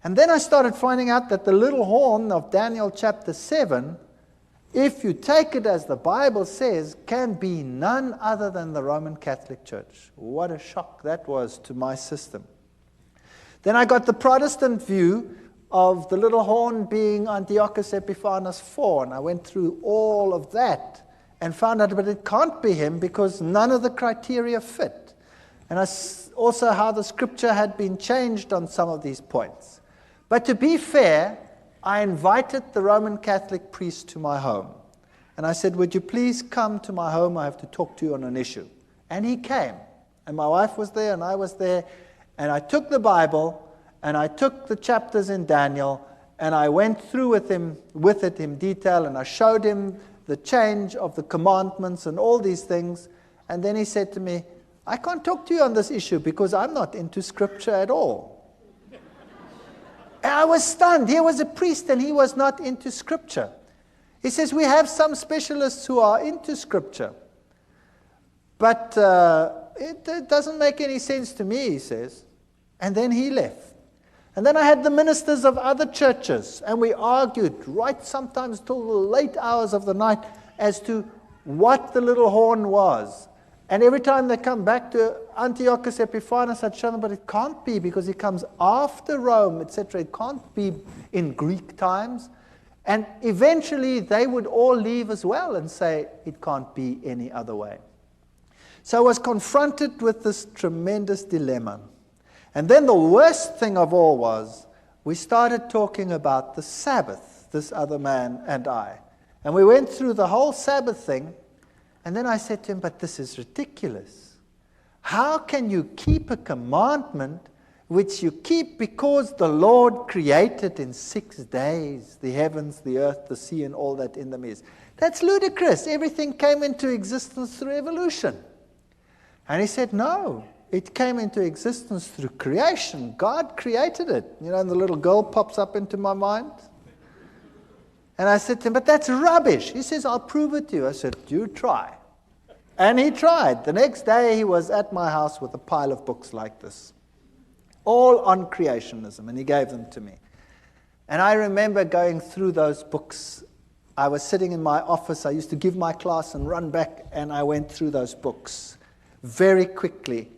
And then I started finding out that the little horn of Daniel chapter 7, if you take it as the Bible says, can be none other than the Roman Catholic Church. What a shock that was to my system. Then I got the Protestant view of the little horn being Antiochus Epiphanes IV, and I went through all of that and found out, but it can't be him because none of the criteria fit. And also how the scripture had been changed on some of these points. But to be fair, I invited the Roman Catholic priest to my home. And I said, would you please come to my home? I have to talk to you on an issue. And he came. And my wife was there, and I was there. And I took the Bible, and I took the chapters in Daniel, and I went through with it in detail, and I showed him the change of the commandments and all these things. And then he said to me, I can't talk to you on this issue because I'm not into Scripture at all. And I was stunned. Here was a priest and he was not into Scripture. He says, we have some specialists who are into Scripture. But it doesn't make any sense to me, he says. And then he left. And then I had the ministers of other churches, and we argued right sometimes till the late hours of the night as to what the little horn was. And every time they come back to Antiochus Epiphanes, I'd show them, but it can't be because he comes after Rome, etc. It can't be in Greek times. And eventually they would all leave as well and say it can't be any other way. So I was confronted with this tremendous dilemma. And then the worst thing of all was, we started talking about the Sabbath, this other man and I. And we went through the whole Sabbath thing, and then I said to him, but this is ridiculous. How can you keep a commandment which you keep because the Lord created in 6 days, the heavens, the earth, the sea, and all that in them is? That's ludicrous. Everything came into existence through evolution. And he said, no. It came into existence through creation. God created it. You know, and the little girl pops up into my mind. And I said to him, but that's rubbish. He says, I'll prove it to you. I said, you try. And he tried. The next day he was at my house with a pile of books like this, all on creationism, and he gave them to me. And I remember going through those books. I was sitting in my office. I used to give my class and run back, and I went through those books very quickly.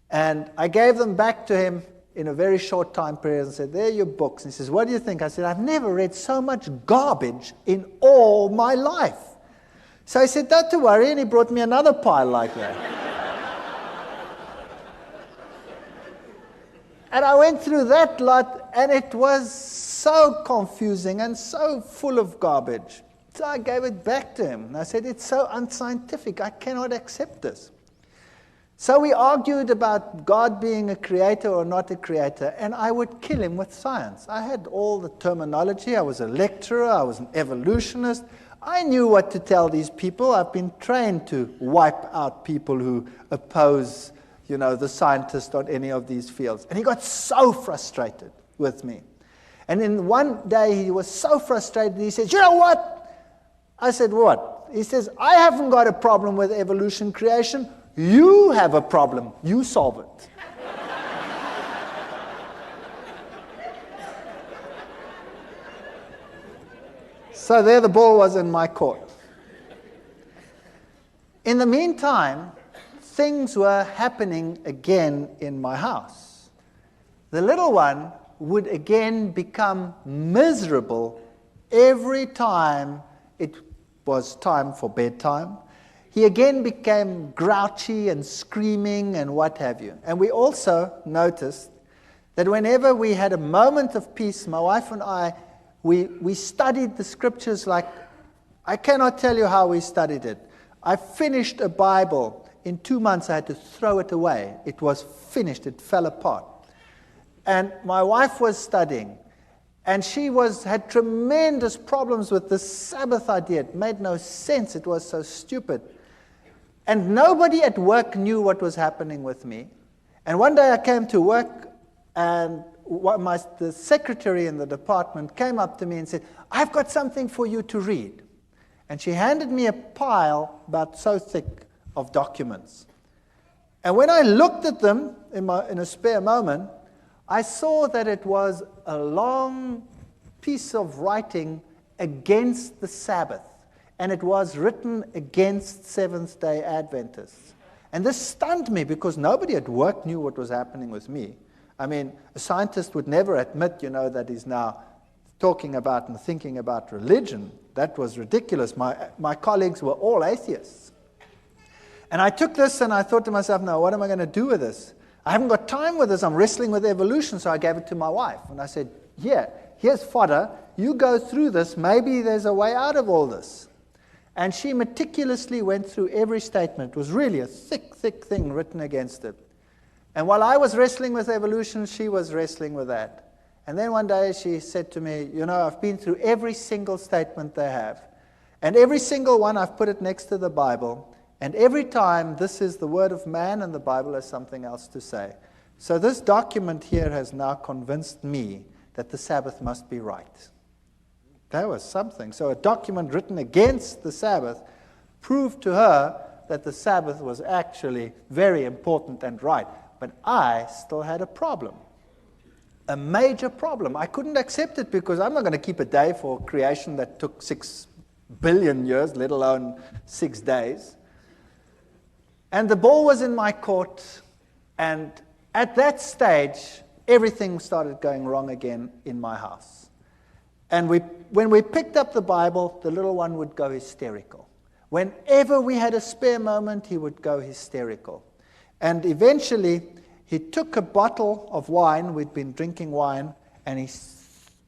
And I gave them back to him in a very short time period and said, there are your books. And he says, what do you think? I said, I've never read so much garbage in all my life. So he said, don't worry, and he brought me another pile like that. And I went through that lot, and it was so confusing and so full of garbage. So I gave it back to him. And I said, it's so unscientific, I cannot accept this. So we argued about God being a creator or not a creator, and I would kill him with science. I had all the terminology. I was a lecturer. I was an evolutionist. I knew what to tell these people. I've been trained to wipe out people who oppose, the scientist on any of these fields. And he got so frustrated with me. And then one day he was so frustrated, he said, you know what? I said, what? He says, I haven't got a problem with evolution creation. You have a problem. You solve it. So there the ball was in my court. In the meantime, things were happening again in my house. The little one would again become miserable every time it was time for bedtime. He again became grouchy and screaming and what have you. And we also noticed that whenever we had a moment of peace, my wife and I, we studied the scriptures like, I cannot tell you how we studied it. I finished a Bible. In 2 months I had to throw it away. It was finished. It fell apart. And my wife was studying. And she had tremendous problems with the Sabbath idea. It made no sense. It was so stupid. And nobody at work knew what was happening with me. And one day I came to work, and the secretary in the department came up to me and said, I've got something for you to read. And she handed me a pile about so thick of documents. And when I looked at them in a spare moment, I saw that it was a long piece of writing against the Sabbath. And it was written against Seventh-day Adventists. And this stunned me because nobody at work knew what was happening with me. I mean, a scientist would never admit, that he's now talking about and thinking about religion. That was ridiculous. My colleagues were all atheists. And I took this and I thought to myself, now what am I going to do with this? I haven't got time with this. I'm wrestling with evolution. So I gave it to my wife. And I said, here's fodder. You go through this. Maybe there's a way out of all this. And she meticulously went through every statement. It was really a thick, thick thing written against it. And while I was wrestling with evolution, she was wrestling with that. And then one day she said to me, I've been through every single statement they have. And every single one, I've put it next to the Bible. And every time, this is the word of man and the Bible has something else to say. So this document here has now convinced me that the Sabbath must be right. That was something. So a document written against the Sabbath proved to her that the Sabbath was actually very important and right. But I still had a problem. A major problem. I couldn't accept it because I'm not going to keep a day for creation that took 6 billion years, let alone 6 days. And the ball was in my court, and at that stage, everything started going wrong again in my house. And when we picked up the Bible, the little one would go hysterical. Whenever we had a spare moment, he would go hysterical. And eventually, he took a bottle of wine, we'd been drinking wine, and he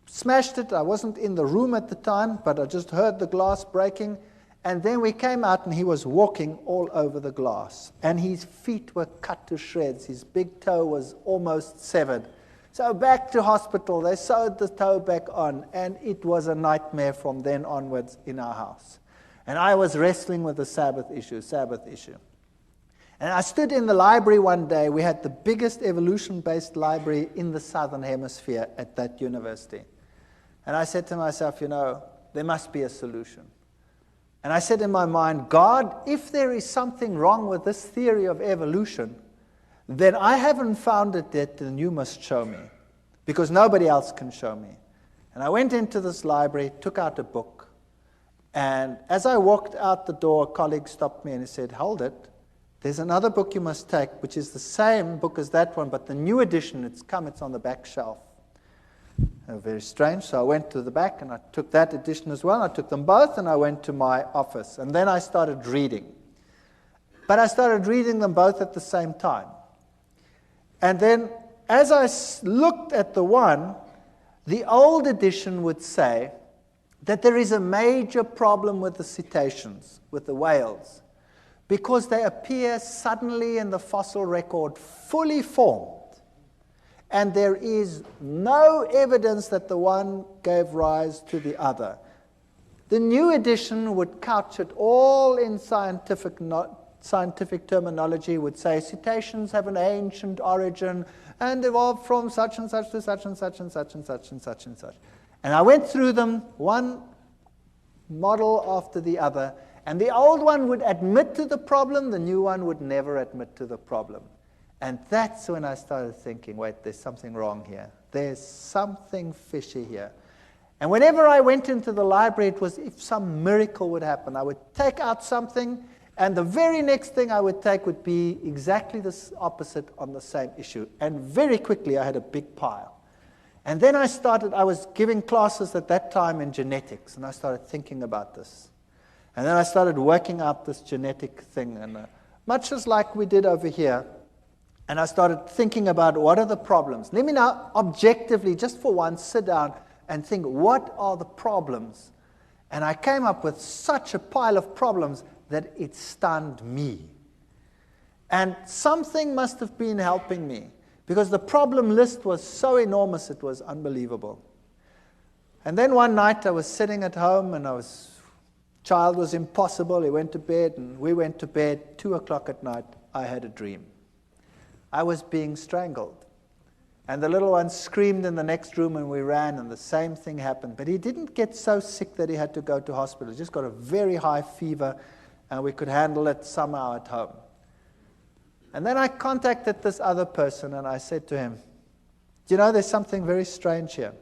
smashed it. I wasn't in the room at the time, but I just heard the glass breaking. And then we came out, and he was walking all over the glass. And his feet were cut to shreds. His big toe was almost severed. So back to hospital. They sewed the toe back on, and it was a nightmare from then onwards in our house. And I was wrestling with the Sabbath issue. And I stood in the library one day. We had the biggest evolution-based library in the Southern Hemisphere at that university. And I said to myself, there must be a solution. And I said in my mind, God, if there is something wrong with this theory of evolution, then I haven't found it yet, and you must show me, because nobody else can show me. And I went into this library, took out a book, and as I walked out the door, a colleague stopped me and he said, hold it. There's another book you must take, which is the same book as that one, but the new edition, it's on the back shelf. Very strange. So I went to the back and I took that edition as well. I took them both and I went to my office. And then I started reading. But I started reading them both at the same time. And then as I looked at the one, the old edition would say that there is a major problem with the cetaceans, with the whales, because they appear suddenly in the fossil record fully formed. And there is no evidence that the one gave rise to the other. The new edition would couch it all in scientific terminology, would say cetaceans have an ancient origin and evolved from such and such to such and such and such and such and such and such. And I went through them, one model after the other, and the old one would admit to the problem, the new one would never admit to the problem. And that's when I started thinking, wait, there's something wrong here. There's something fishy here. And whenever I went into the library, it was if some miracle would happen. I would take out something, and the very next thing I would take would be exactly the opposite on the same issue. And very quickly, I had a big pile. And then I was giving classes at that time in genetics, and I started thinking about this. And then I started working out this genetic thing, and much as like we did over here. And I started thinking about what are the problems. Let me now objectively, just for once, sit down and think, what are the problems? And I came up with such a pile of problems that it stunned me. And something must have been helping me, because the problem list was so enormous, it was unbelievable. And then one night I was sitting at home, and child was impossible. He went to bed, and we went to bed. 2:00 at night, I had a dream. I was being strangled. And the little one screamed in the next room, and we ran, and the same thing happened. But he didn't get so sick that he had to go to hospital. He just got a very high fever, and we could handle it somehow at home. And then I contacted this other person, and I said to him, there's something very strange here.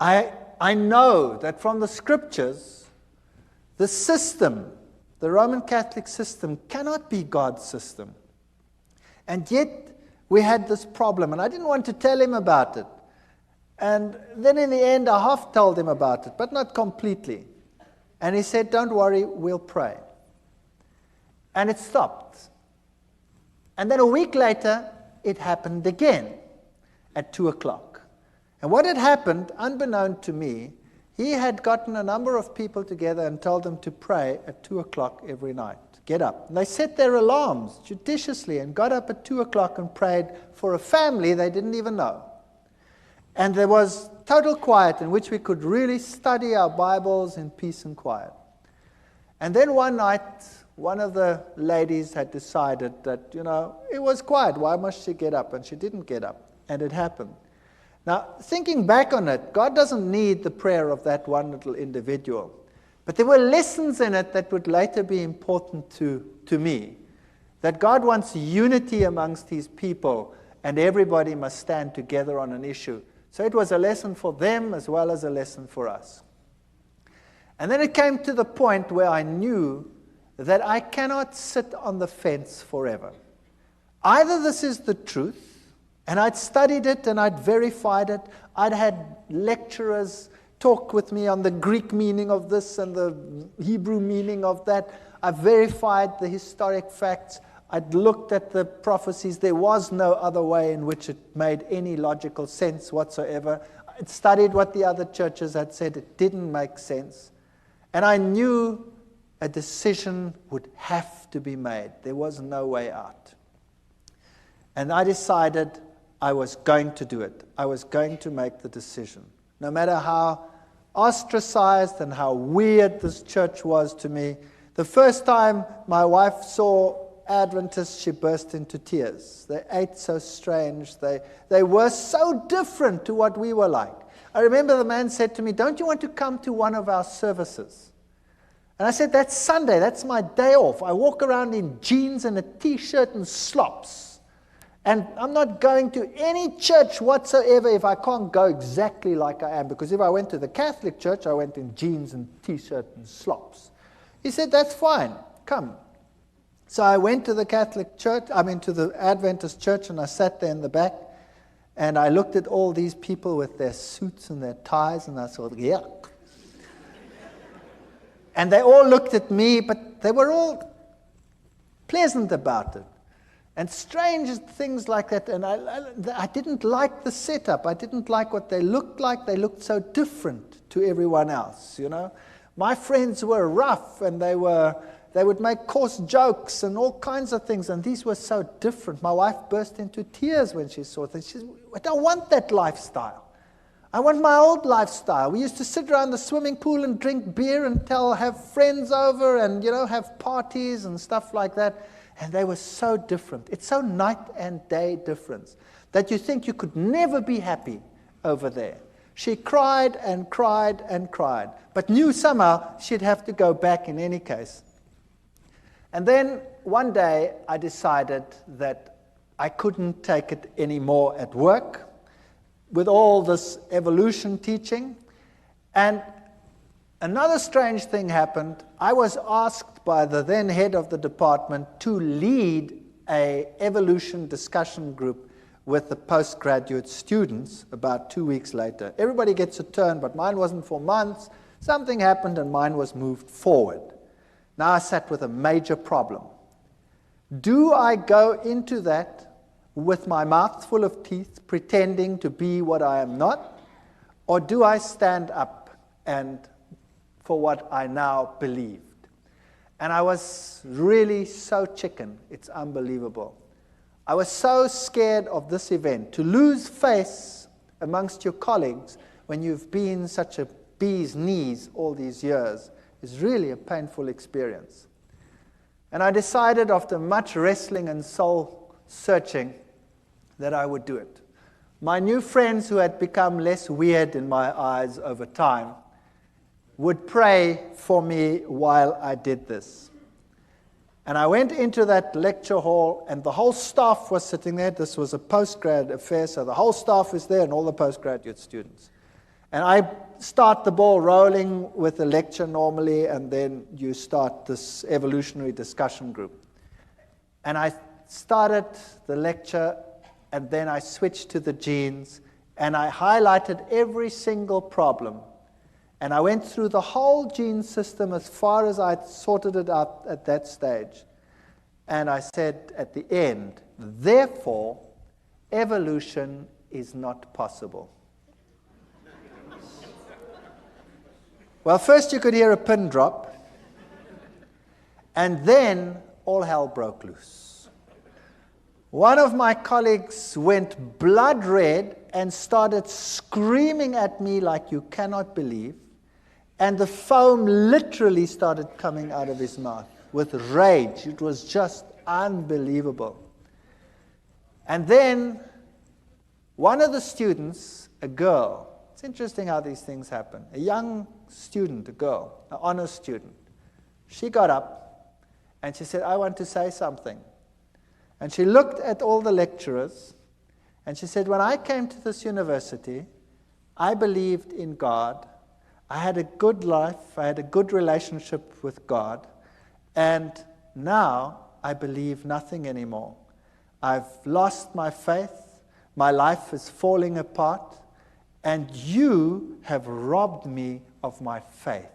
I know that from the scriptures, the system, the Roman Catholic system, cannot be God's system. And yet, we had this problem, and I didn't want to tell him about it. And then in the end, I half told him about it, but not completely. And he said, don't worry, we'll pray. And it stopped. And then a week later, it happened again at 2:00. And what had happened, unbeknown to me, he had gotten a number of people together and told them to pray at 2:00 every night. Get up. And they set their alarms judiciously and got up at 2:00 and prayed for a family they didn't even know. And there was total quiet in which we could really study our Bibles in peace and quiet. And then one night, one of the ladies had decided that, it was quiet. Why must she get up? And she didn't get up. And it happened. Now, thinking back on it, God doesn't need the prayer of that one little individual. But there were lessons in it that would later be important to me. That God wants unity amongst His people, and everybody must stand together on an issue. So it was a lesson for them as well as a lesson for us. And then it came to the point where I knew that I cannot sit on the fence forever. Either this is the truth, and I'd studied it and I'd verified it. I'd had lecturers talk with me on the Greek meaning of this and the Hebrew meaning of that. I verified the historic facts. I'd looked at the prophecies. There was no other way in which it made any logical sense whatsoever. I'd studied what the other churches had said. It didn't make sense. And I knew a decision would have to be made. There was no way out. And I decided I was going to do it. I was going to make the decision. No matter how ostracized and how weird this church was to me, the first time my wife saw Adventists, she burst into tears. They ate so strange. They were so different to what we were like. I remember the man said to me, "Don't you want to come to one of our services?" And I said, "That's Sunday. That's my day off. I walk around in jeans and a T-shirt and slops. And I'm not going to any church whatsoever if I can't go exactly like I am. Because if I went to the Catholic church, I went in jeans and T-shirt and slops." He said, "That's fine. Come." So I went to the Catholic church, to the Adventist church, and I sat there in the back. And I looked at all these people with their suits and their ties, and I thought, yuck. And they all looked at me, but they were all pleasant about it. And strange things like that. And I didn't like the setup. I didn't like what they looked like. They looked so different to everyone else, My friends were rough, and they would make coarse jokes and all kinds of things. And these were so different. My wife burst into tears when she saw things. She said, "I don't want that lifestyle. I want my old lifestyle. We used to sit around the swimming pool and drink beer and have friends over and, have parties and stuff like that." And they were so different. It's so night and day difference that you think you could never be happy over there. She cried and cried and cried, but knew somehow she'd have to go back in any case. And then one day I decided that I couldn't take it anymore at work with all this evolution teaching. And another strange thing happened. I was asked by the then head of the department to lead an evolution discussion group with the postgraduate students about 2 weeks later. Everybody gets a turn, but mine wasn't for months. Something happened and mine was moved forward. Now I sat with a major problem. Do I go into that with my mouth full of teeth, pretending to be what I am not? Or do I stand up and for what I now believed? And I was really so chicken, it's unbelievable. I was so scared of this event. To lose face amongst your colleagues when you've been such a bee's knees all these years is really a painful experience. And I decided after much wrestling and soul searching that I would do it. My new friends, who had become less weird in my eyes over time, would pray for me while I did this. And I went into that lecture hall, and the whole staff was sitting there. This was a postgrad affair, so the whole staff is there and all the postgraduate students. And I start the ball rolling with the lecture normally, and then you start this evolutionary discussion group. And I started the lecture, and then I switched to the genes, and I highlighted every single problem. And I went through the whole gene system as far as I'd sorted it out at that stage. And I said at the end, therefore, evolution is not possible. Well, first you could hear a pin drop, and then all hell broke loose. One of my colleagues went blood red and started screaming at me like you cannot believe. And the foam literally started coming out of his mouth with rage. It was just unbelievable. And then one of the students, a girl, it's interesting how these things happen, a young student, a girl, an honor student, she got up and she said, I want to say something. And she looked at all the lecturers and she said, when I came to this university, I believed in God. I had a good life. I had a good relationship with God. And now I believe nothing anymore. I've lost my faith. My life is falling apart. And you have robbed me of my faith.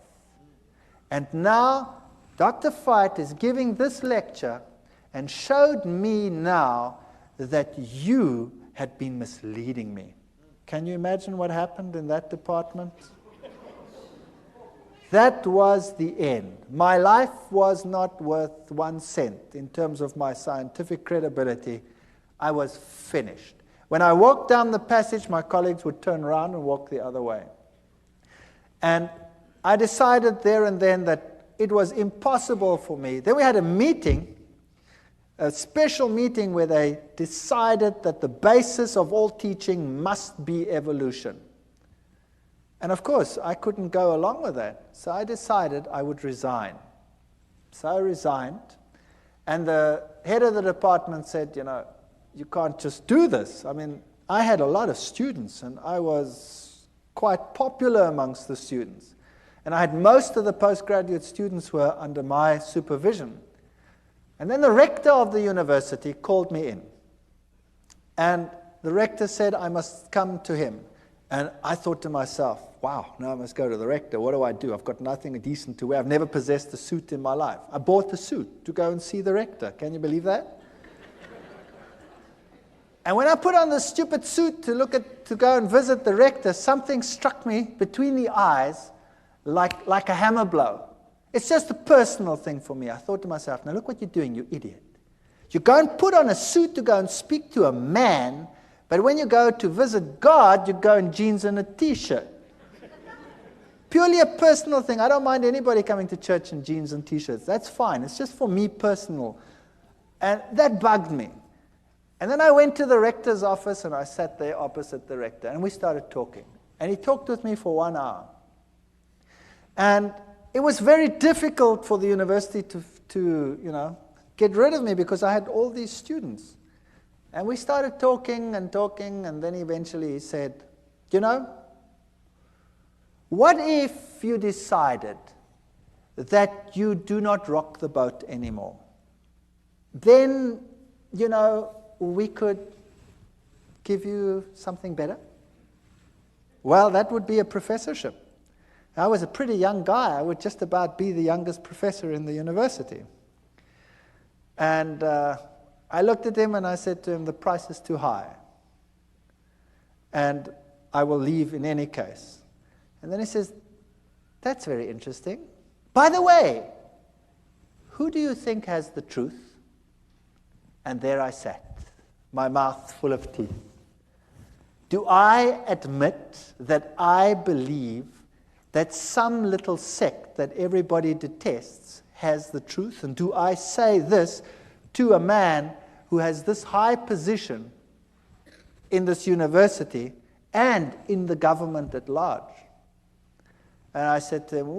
And now Dr. Fayed is giving this lecture and showed me now that you had been misleading me. Can you imagine what happened in that department? That was the end. My life was not worth 1 cent in terms of my scientific credibility. I was finished. When I walked down the passage, my colleagues would turn around and walk the other way. And I decided there and then that it was impossible for me. Then we had a meeting, a special meeting where they decided that the basis of all teaching must be evolution. And of course, I couldn't go along with that. So I decided I would resign. So I resigned. And the head of the department said, you can't just do this. I mean, I had a lot of students, and I was quite popular amongst the students. And I had most of the postgraduate students were under my supervision. And then the rector of the university called me in. And the rector said I must come to him. And I thought to myself, wow, now I must go to the rector. What do? I've got nothing decent to wear. I've never possessed a suit in my life. I bought the suit to go and see the rector. Can you believe that? And when I put on the stupid suit to go and visit the rector, something struck me between the eyes like a hammer blow. It's just a personal thing for me. I thought to myself, now look what you're doing, you idiot. You go and put on a suit to go and speak to a man, but when you go to visit God, you go in jeans and a T-shirt. Purely a personal thing. I don't mind anybody coming to church in jeans and T-shirts. That's fine. It's just for me personal. And that bugged me. And then I went to the rector's office and I sat there opposite the rector and we started talking. And he talked with me for 1 hour. And it was very difficult for the university to get rid of me because I had all these students. And we started talking, and then eventually he said, what if you decided that you do not rock the boat anymore? Then, we could give you something better. Well, that would be a professorship. I was a pretty young guy. I would just about be the youngest professor in the university. And I looked at him and I said to him, the price is too high. And I will leave in any case. And then he says, that's very interesting. By the way, who do you think has the truth? And there I sat, my mouth full of teeth. Do I admit that I believe that some little sect that everybody detests has the truth? And do I say this to a man who has this high position in this university and in the government at large? And I said to him,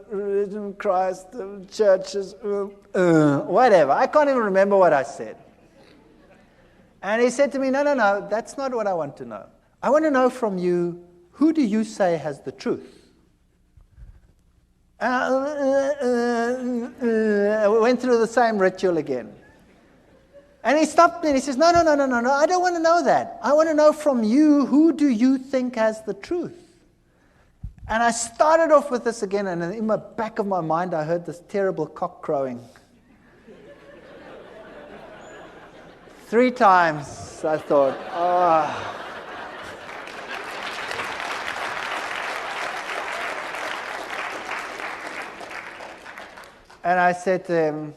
religion, Christ, churches, whatever. I can't even remember what I said. And he said to me, no, that's not what I want to know. I want to know from you, who do you say has the truth? We went through the same ritual again. And he stopped me and he says, no, I don't want to know that. I want to know from you, who do you think has the truth? And I started off with this again, and in the back of my mind, I heard this terrible cock crowing. 3 times, I thought, And I said to him,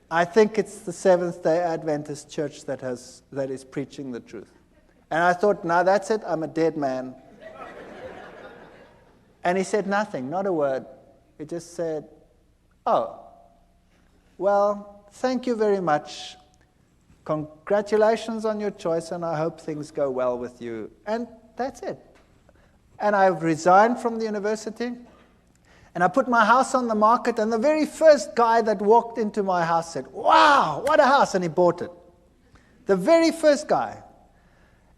I think it's the Seventh-day Adventist church that is preaching the truth. And I thought, no, that's it. I'm a dead man. And he said nothing, not a word. He just said, "Oh, well, thank you very much. Congratulations on your choice, and I hope things go well with you." And that's it. And I resigned from the university, and I put my house on the market, and the very first guy that walked into my house said, "Wow, what a house," and he bought it. The very first guy.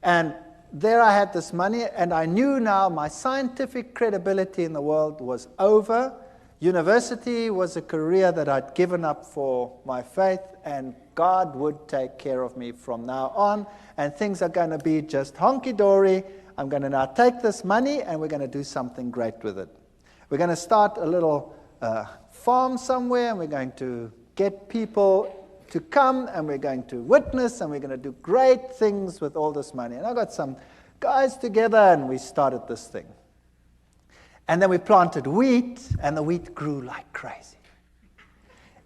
And there I had this money, and I knew now my scientific credibility in the world was over. University was a career that I'd given up for my faith, and God would take care of me from now on, and things are going to be just honky-dory. I'm going to now take this money, and we're going to do something great with it. We're going to start a little farm somewhere, and we're going to get people to come, and we're going to witness, and we're going to do great things with all this money. And I got some guys together, and we started this thing. And then we planted wheat, and the wheat grew like crazy.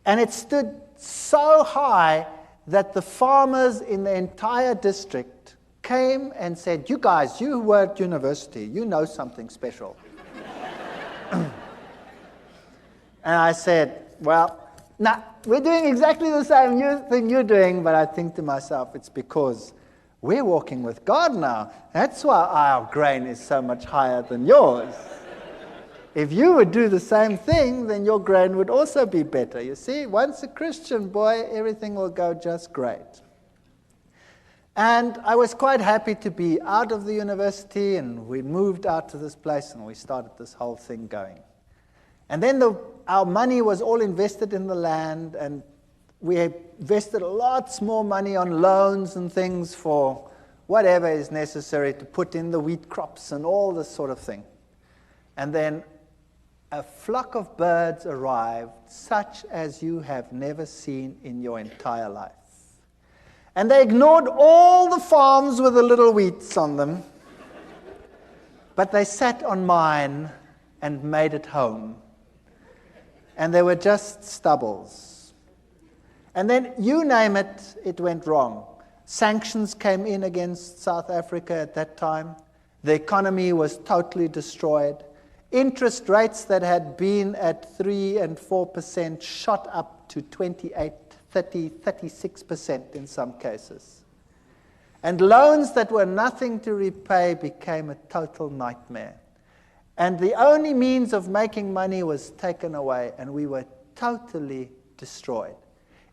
And it stood so high that the farmers in the entire district came and said, "You guys, you were at university, you know something special." And I said, "Well, nah, we're doing exactly the same thing you're doing," but I think to myself, it's because we're walking with God now. That's why our grain is so much higher than yours. If you would do the same thing, then your grain would also be better. You see, once a Christian boy, everything will go just great. And I was quite happy to be out of the university, and we moved out to this place, and we started this whole thing going. And then our money was all invested in the land, and we invested lots more money on loans and things for whatever is necessary to put in the wheat crops and all this sort of thing. And then a flock of birds arrived, such as you have never seen in your entire life. And they ignored all the farms with the little wheats on them, but they sat on mine and made it home. And they were just stubbles. And then, you name it, it went wrong. Sanctions came in against South Africa at that time. The economy was totally destroyed. Interest rates that had been at 3 and 4% shot up to 28, 30, 36% in some cases. And loans that were nothing to repay became a total nightmare. And the only means of making money was taken away, and we were totally destroyed.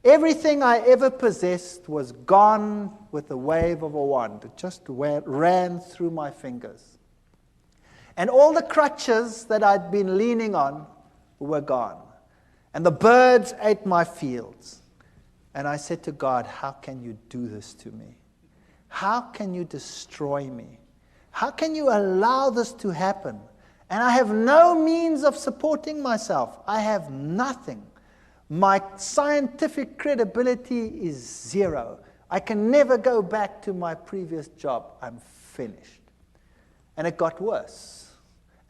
Everything I ever possessed was gone with a wave of a wand. It just ran through my fingers. And all the crutches that I'd been leaning on were gone. And the birds ate my fields. And I said to God, "How can you do this to me? How can you destroy me? How can you allow this to happen? And I have no means of supporting myself. I have nothing. My scientific credibility is zero. I can never go back to my previous job. I'm finished." And it got worse.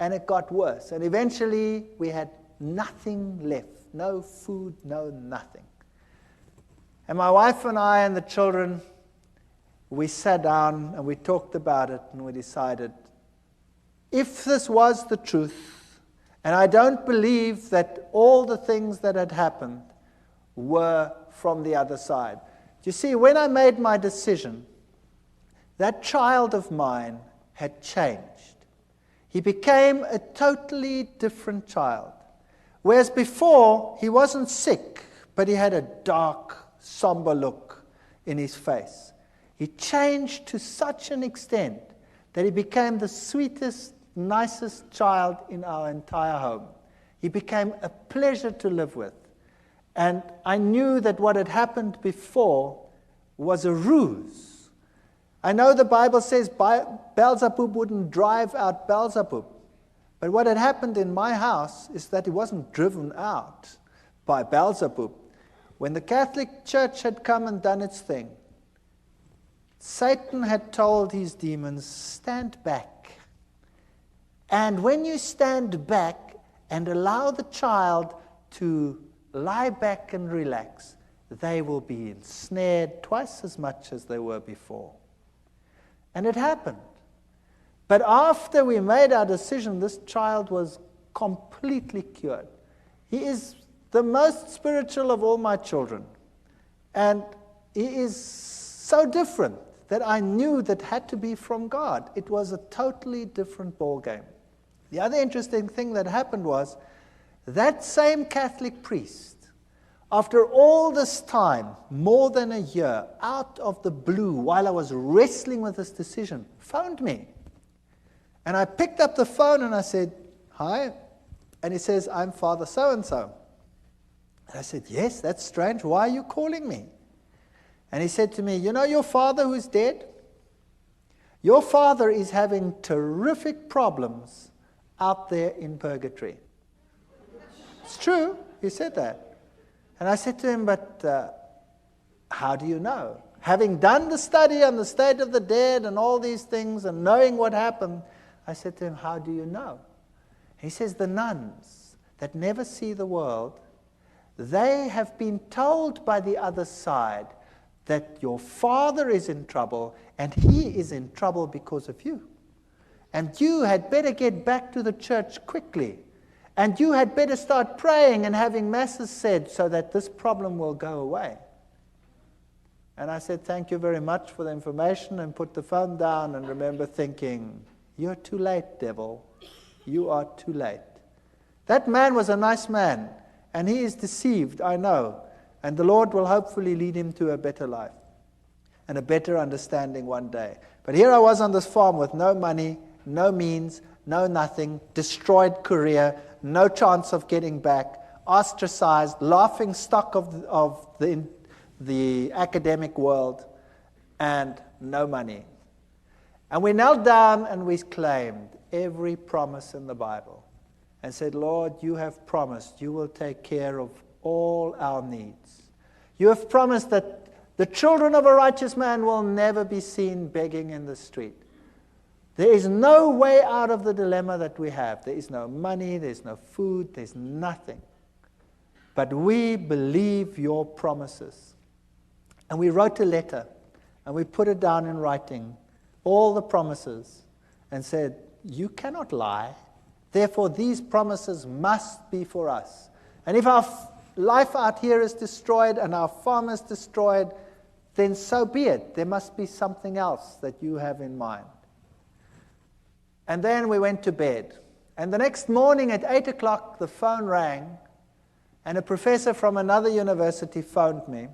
And it got worse. And eventually we had nothing left. No food, no nothing. And my wife and I and the children, we sat down and we talked about it, and we decided, if this was the truth, and I don't believe that all the things that had happened were from the other side. You see, when I made my decision, that child of mine had changed. He became a totally different child. Whereas before, he wasn't sick, but he had a dark, somber look in his face. He changed to such an extent that he became the sweetest, nicest child in our entire home. He became a pleasure to live with. And I knew that what had happened before was a ruse. I know the Bible says Beelzebub wouldn't drive out Beelzebub. But what had happened in my house is that he wasn't driven out by Beelzebub. When the Catholic Church had come and done its thing, Satan had told his demons, stand back. And when you stand back and allow the child to lie back and relax, they will be ensnared twice as much as they were before. And it happened. But after we made our decision, this child was completely cured. He is the most spiritual of all my children. And he is so different that I knew that had to be from God. It was a totally different ballgame. The other interesting thing that happened was that same Catholic priest, after all this time, more than a year, out of the blue, while I was wrestling with this decision, phoned me. And I picked up the phone and I said, "Hi." And he says, "I'm Father so-and-so." And I said, "Yes, that's strange. Why are you calling me?" And he said to me, "You know your father who's dead? Your father is having terrific problems out there in purgatory." It's true. He said that. And I said to him, "But how do you know?" Having done the study on the state of the dead and all these things and knowing what happened, I said to him, "How do you know?" He says, "The nuns that never see the world, they have been told by the other side that your father is in trouble and he is in trouble because of you. And you had better get back to the church quickly. And you had better start praying and having masses said so that this problem will go away." And I said, "Thank you very much for the information," and put the phone down and remember thinking, "You're too late, devil. You are too late." That man was a nice man, and he is deceived, I know. And the Lord will hopefully lead him to a better life and a better understanding one day. But here I was on this farm with no money, no means, no nothing, destroyed career, no chance of getting back, ostracized, laughing stock of the academic world, and no money. And we knelt down and we claimed every promise in the Bible and said, "Lord, you have promised you will take care of all our needs. You have promised that the children of a righteous man will never be seen begging in the street. There is no way out of the dilemma that we have. There is no money, there's no food, there's nothing. But we believe your promises." And we wrote a letter, and we put it down in writing, all the promises, and said, "You cannot lie. Therefore, these promises must be for us. And if our life out here is destroyed and our farm is destroyed, then so be it. There must be something else that you have in mind." And then we went to bed. And the next morning at 8 o'clock, the phone rang, and a professor from another university phoned me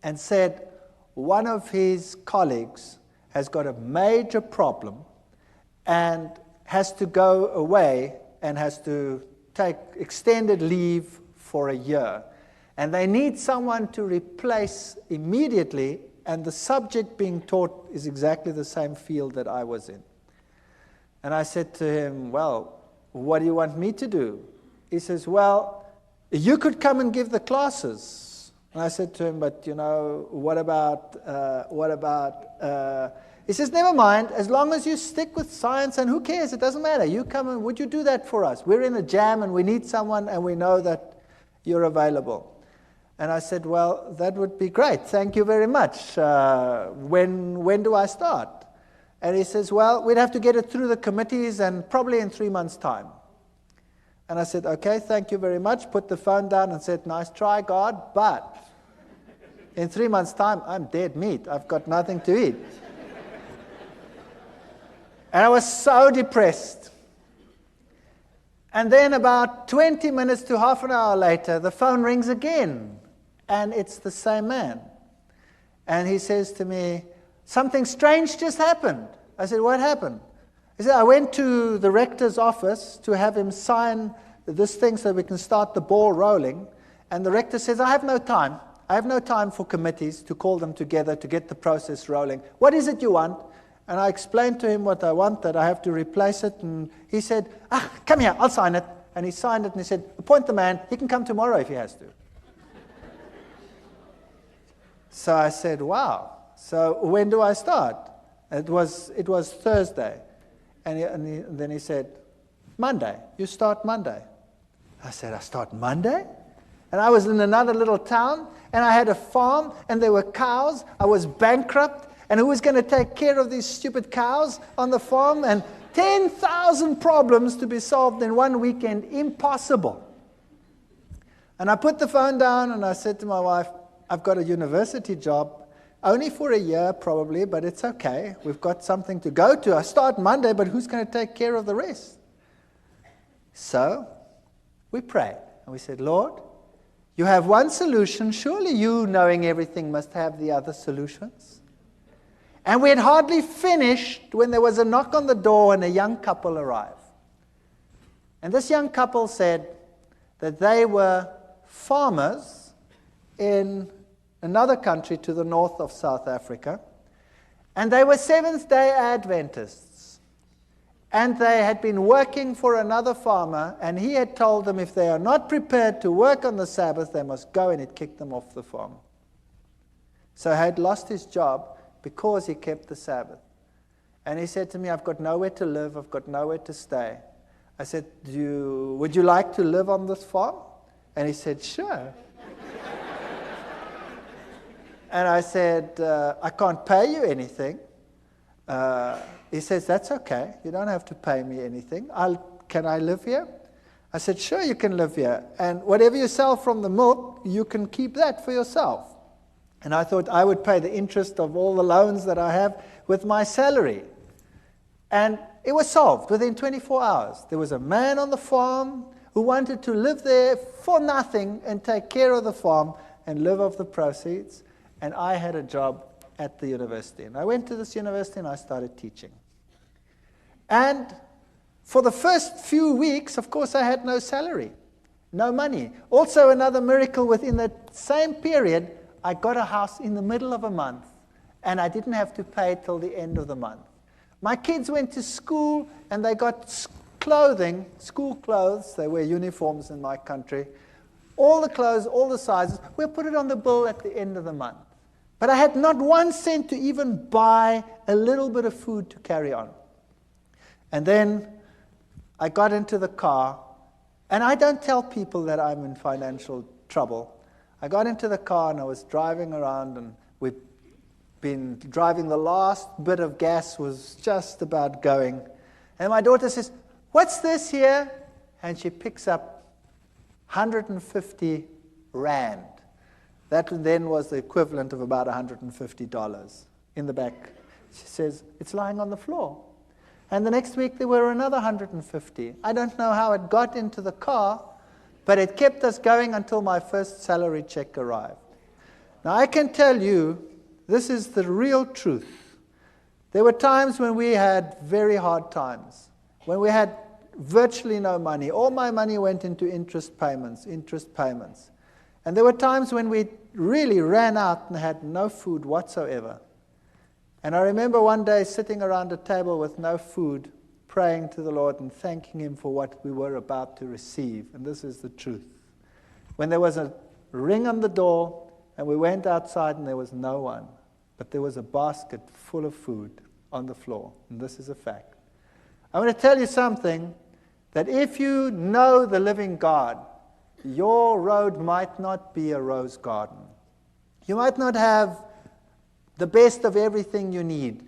and said one of his colleagues has got a major problem and has to go away and has to take extended leave for a year. And they need someone to replace immediately, and the subject being taught is exactly the same field that I was in. And I said to him, "Well, what do you want me to do?" He says, "Well, you could come and give the classes." And I said to him, "But, you know, what about, He says, "Never mind, as long as you stick with science, and who cares, it doesn't matter. You come and would you do that for us? We're in a jam and we need someone and we know that you're available." And I said, "Well, that would be great. Thank you very much. When do I start?" And he says, "Well, we'd have to get it through the committees and probably in 3 months' time." And I said, "Okay, thank you very much." Put the phone down and said, "Nice try, God, but in 3 months' time, I'm dead meat. I've got nothing to eat." And I was so depressed. And then about 20 minutes to half an hour later, the phone rings again. And it's the same man. And he says to me, "Something strange just happened." I said, "What happened?" He said, "I went to the rector's office to have him sign this thing so we can start the ball rolling. And the rector says, 'I have no time. I have no time for committees to call them together to get the process rolling. What is it you want?' And I explained to him what I want, that I have to replace it. And he said, 'Come here, I'll sign it.' And he signed it and he said, 'Appoint the man. He can come tomorrow if he has to.'" So I said, "Wow. So when do I start?" It was Thursday. And then he said, "Monday. You start Monday." I said, "I start Monday?" And I was in another little town, and I had a farm, and there were cows. I was bankrupt, And who was going to take care of these stupid cows on the farm? And 10,000 problems to be solved in one weekend. Impossible. And I put the phone down and I said to my wife, I've got a university job, only for a year probably, but it's okay. We've got something to go to. I start Monday, but who's going to take care of the rest? So we prayed and we said, Lord, you have one solution. Surely you, knowing everything, must have the other solutions. And we had hardly finished when there was a knock on the door and a young couple arrived. And this young couple said that they were farmers in another country to the north of South Africa. And they were Seventh-day Adventists. And they had been working for another farmer, and he had told them if they are not prepared to work on the Sabbath, they must go, and it kicked them off the farm. So he had lost his job because he kept the Sabbath. And he said to me, I've got nowhere to live, I've got nowhere to stay. I said, would you like to live on this farm? And he said, sure. And I said, I can't pay you anything. He says, that's okay. You don't have to pay me anything. Can I live here? I said, sure, you can live here. And whatever you sell from the milk, you can keep that for yourself. And I thought I would pay the interest of all the loans that I have with my salary. And it was solved within 24 hours. There was a man on the farm who wanted to live there for nothing and take care of the farm and live off the proceeds. And I had a job at the university. And I went to this university and I started teaching. And for the first few weeks, of course, I had no salary, no money. Also, another miracle within that same period, I got a house in the middle of a month, and I didn't have to pay till the end of the month. My kids went to school, and they got clothing, school clothes. They wear uniforms in my country. All the clothes, all the sizes, we'll put it on the bill at the end of the month. But I had not 1 cent to even buy a little bit of food to carry on. And then I got into the car, and I don't tell people that I'm in financial trouble. I got into the car and I was driving around, and we've been driving. The last bit of gas was just about going. And my daughter says, what's this here? And she picks up 150 rand. That then was the equivalent of about $150 in the back. She says, it's lying on the floor. And the next week there were another 150. I don't know how it got into the car, but it kept us going until my first salary check arrived. Now I can tell you, this is the real truth. There were times when we had very hard times, when we had virtually no money. All my money went into interest payments. And there were times when we really ran out and had no food whatsoever. And I remember one day sitting around a table with no food, praying to the Lord and thanking Him for what we were about to receive. And this is the truth. When there was a ring on the door, and we went outside and there was no one, but there was a basket full of food on the floor. And this is a fact. I want to tell you something, that if you know the living God, your road might not be a rose garden. You might not have the best of everything you need,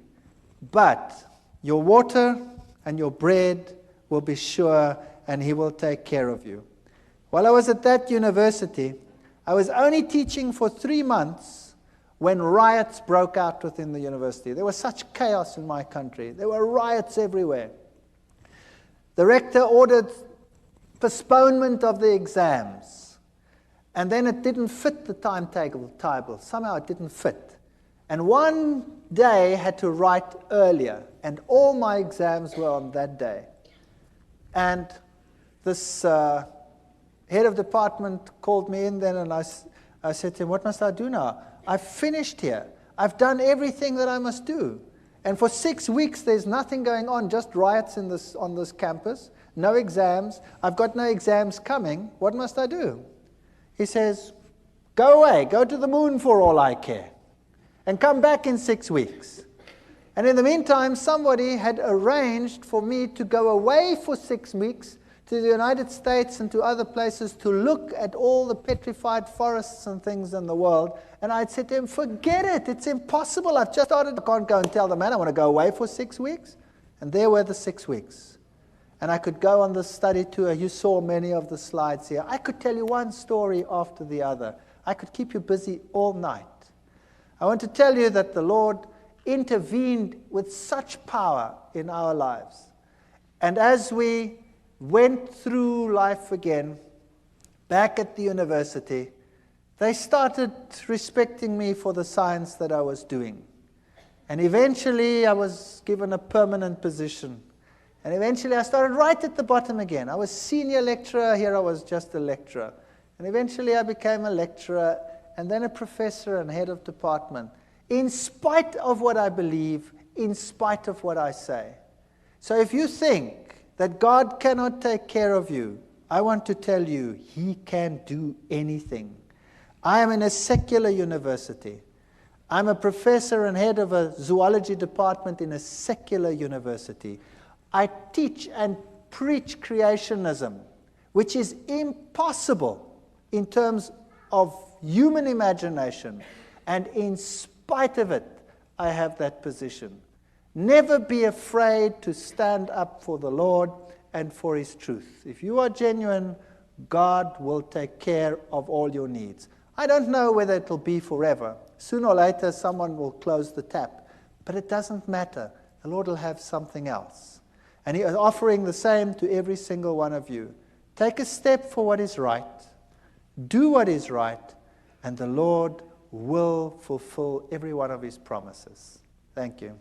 but your water and your bread will be sure, and He will take care of you. While I was at that university, I was only teaching for 3 months when riots broke out within the university. There was such chaos in my country. There were riots everywhere. The rector ordered postponement of the exams, and then it didn't fit the timetable. Somehow it didn't fit. And one day I had to write earlier, and all my exams were on that day. And this head of department called me in then, and I said to him, what must I do now? I've finished here. I've done everything that I must do. And for 6 weeks there's nothing going on, just riots on this campus, no exams. I've got no exams coming. What must I do? He says, go away, go to the moon for all I care, and come back in 6 weeks. And in the meantime, somebody had arranged for me to go away for 6 weeks to the United States and to other places to look at all the petrified forests and things in the world. And I'd say to him, forget it, it's impossible. I've just started. I can't go and tell the man I want to go away for 6 weeks. And there were the 6 weeks. And I could go on the study tour. You saw many of the slides here. I could tell you one story after the other. I could keep you busy all night. I want to tell you that the Lord intervened with such power in our lives. And as we went through life again, back at the university, they started respecting me for the science that I was doing. And eventually I was given a permanent position. And eventually I started right at the bottom again. I was senior lecturer, here I was just a lecturer. And eventually I became a lecturer, and then a professor and head of department, in spite of what I believe, in spite of what I say. So if you think that God cannot take care of you, I want to tell you, He can do anything. I am in a secular university. I'm a professor and head of a zoology department in a secular university. I teach and preach creationism, which is impossible in terms of human imagination. And in spite of it, I have that position. Never be afraid to stand up for the Lord and for His truth. If you are genuine, God will take care of all your needs. I don't know whether it will be forever. Sooner or later, someone will close the tap. But it doesn't matter. The Lord will have something else. And He is offering the same to every single one of you. Take a step for what is right. Do what is right. And the Lord will fulfill every one of His promises. Thank you.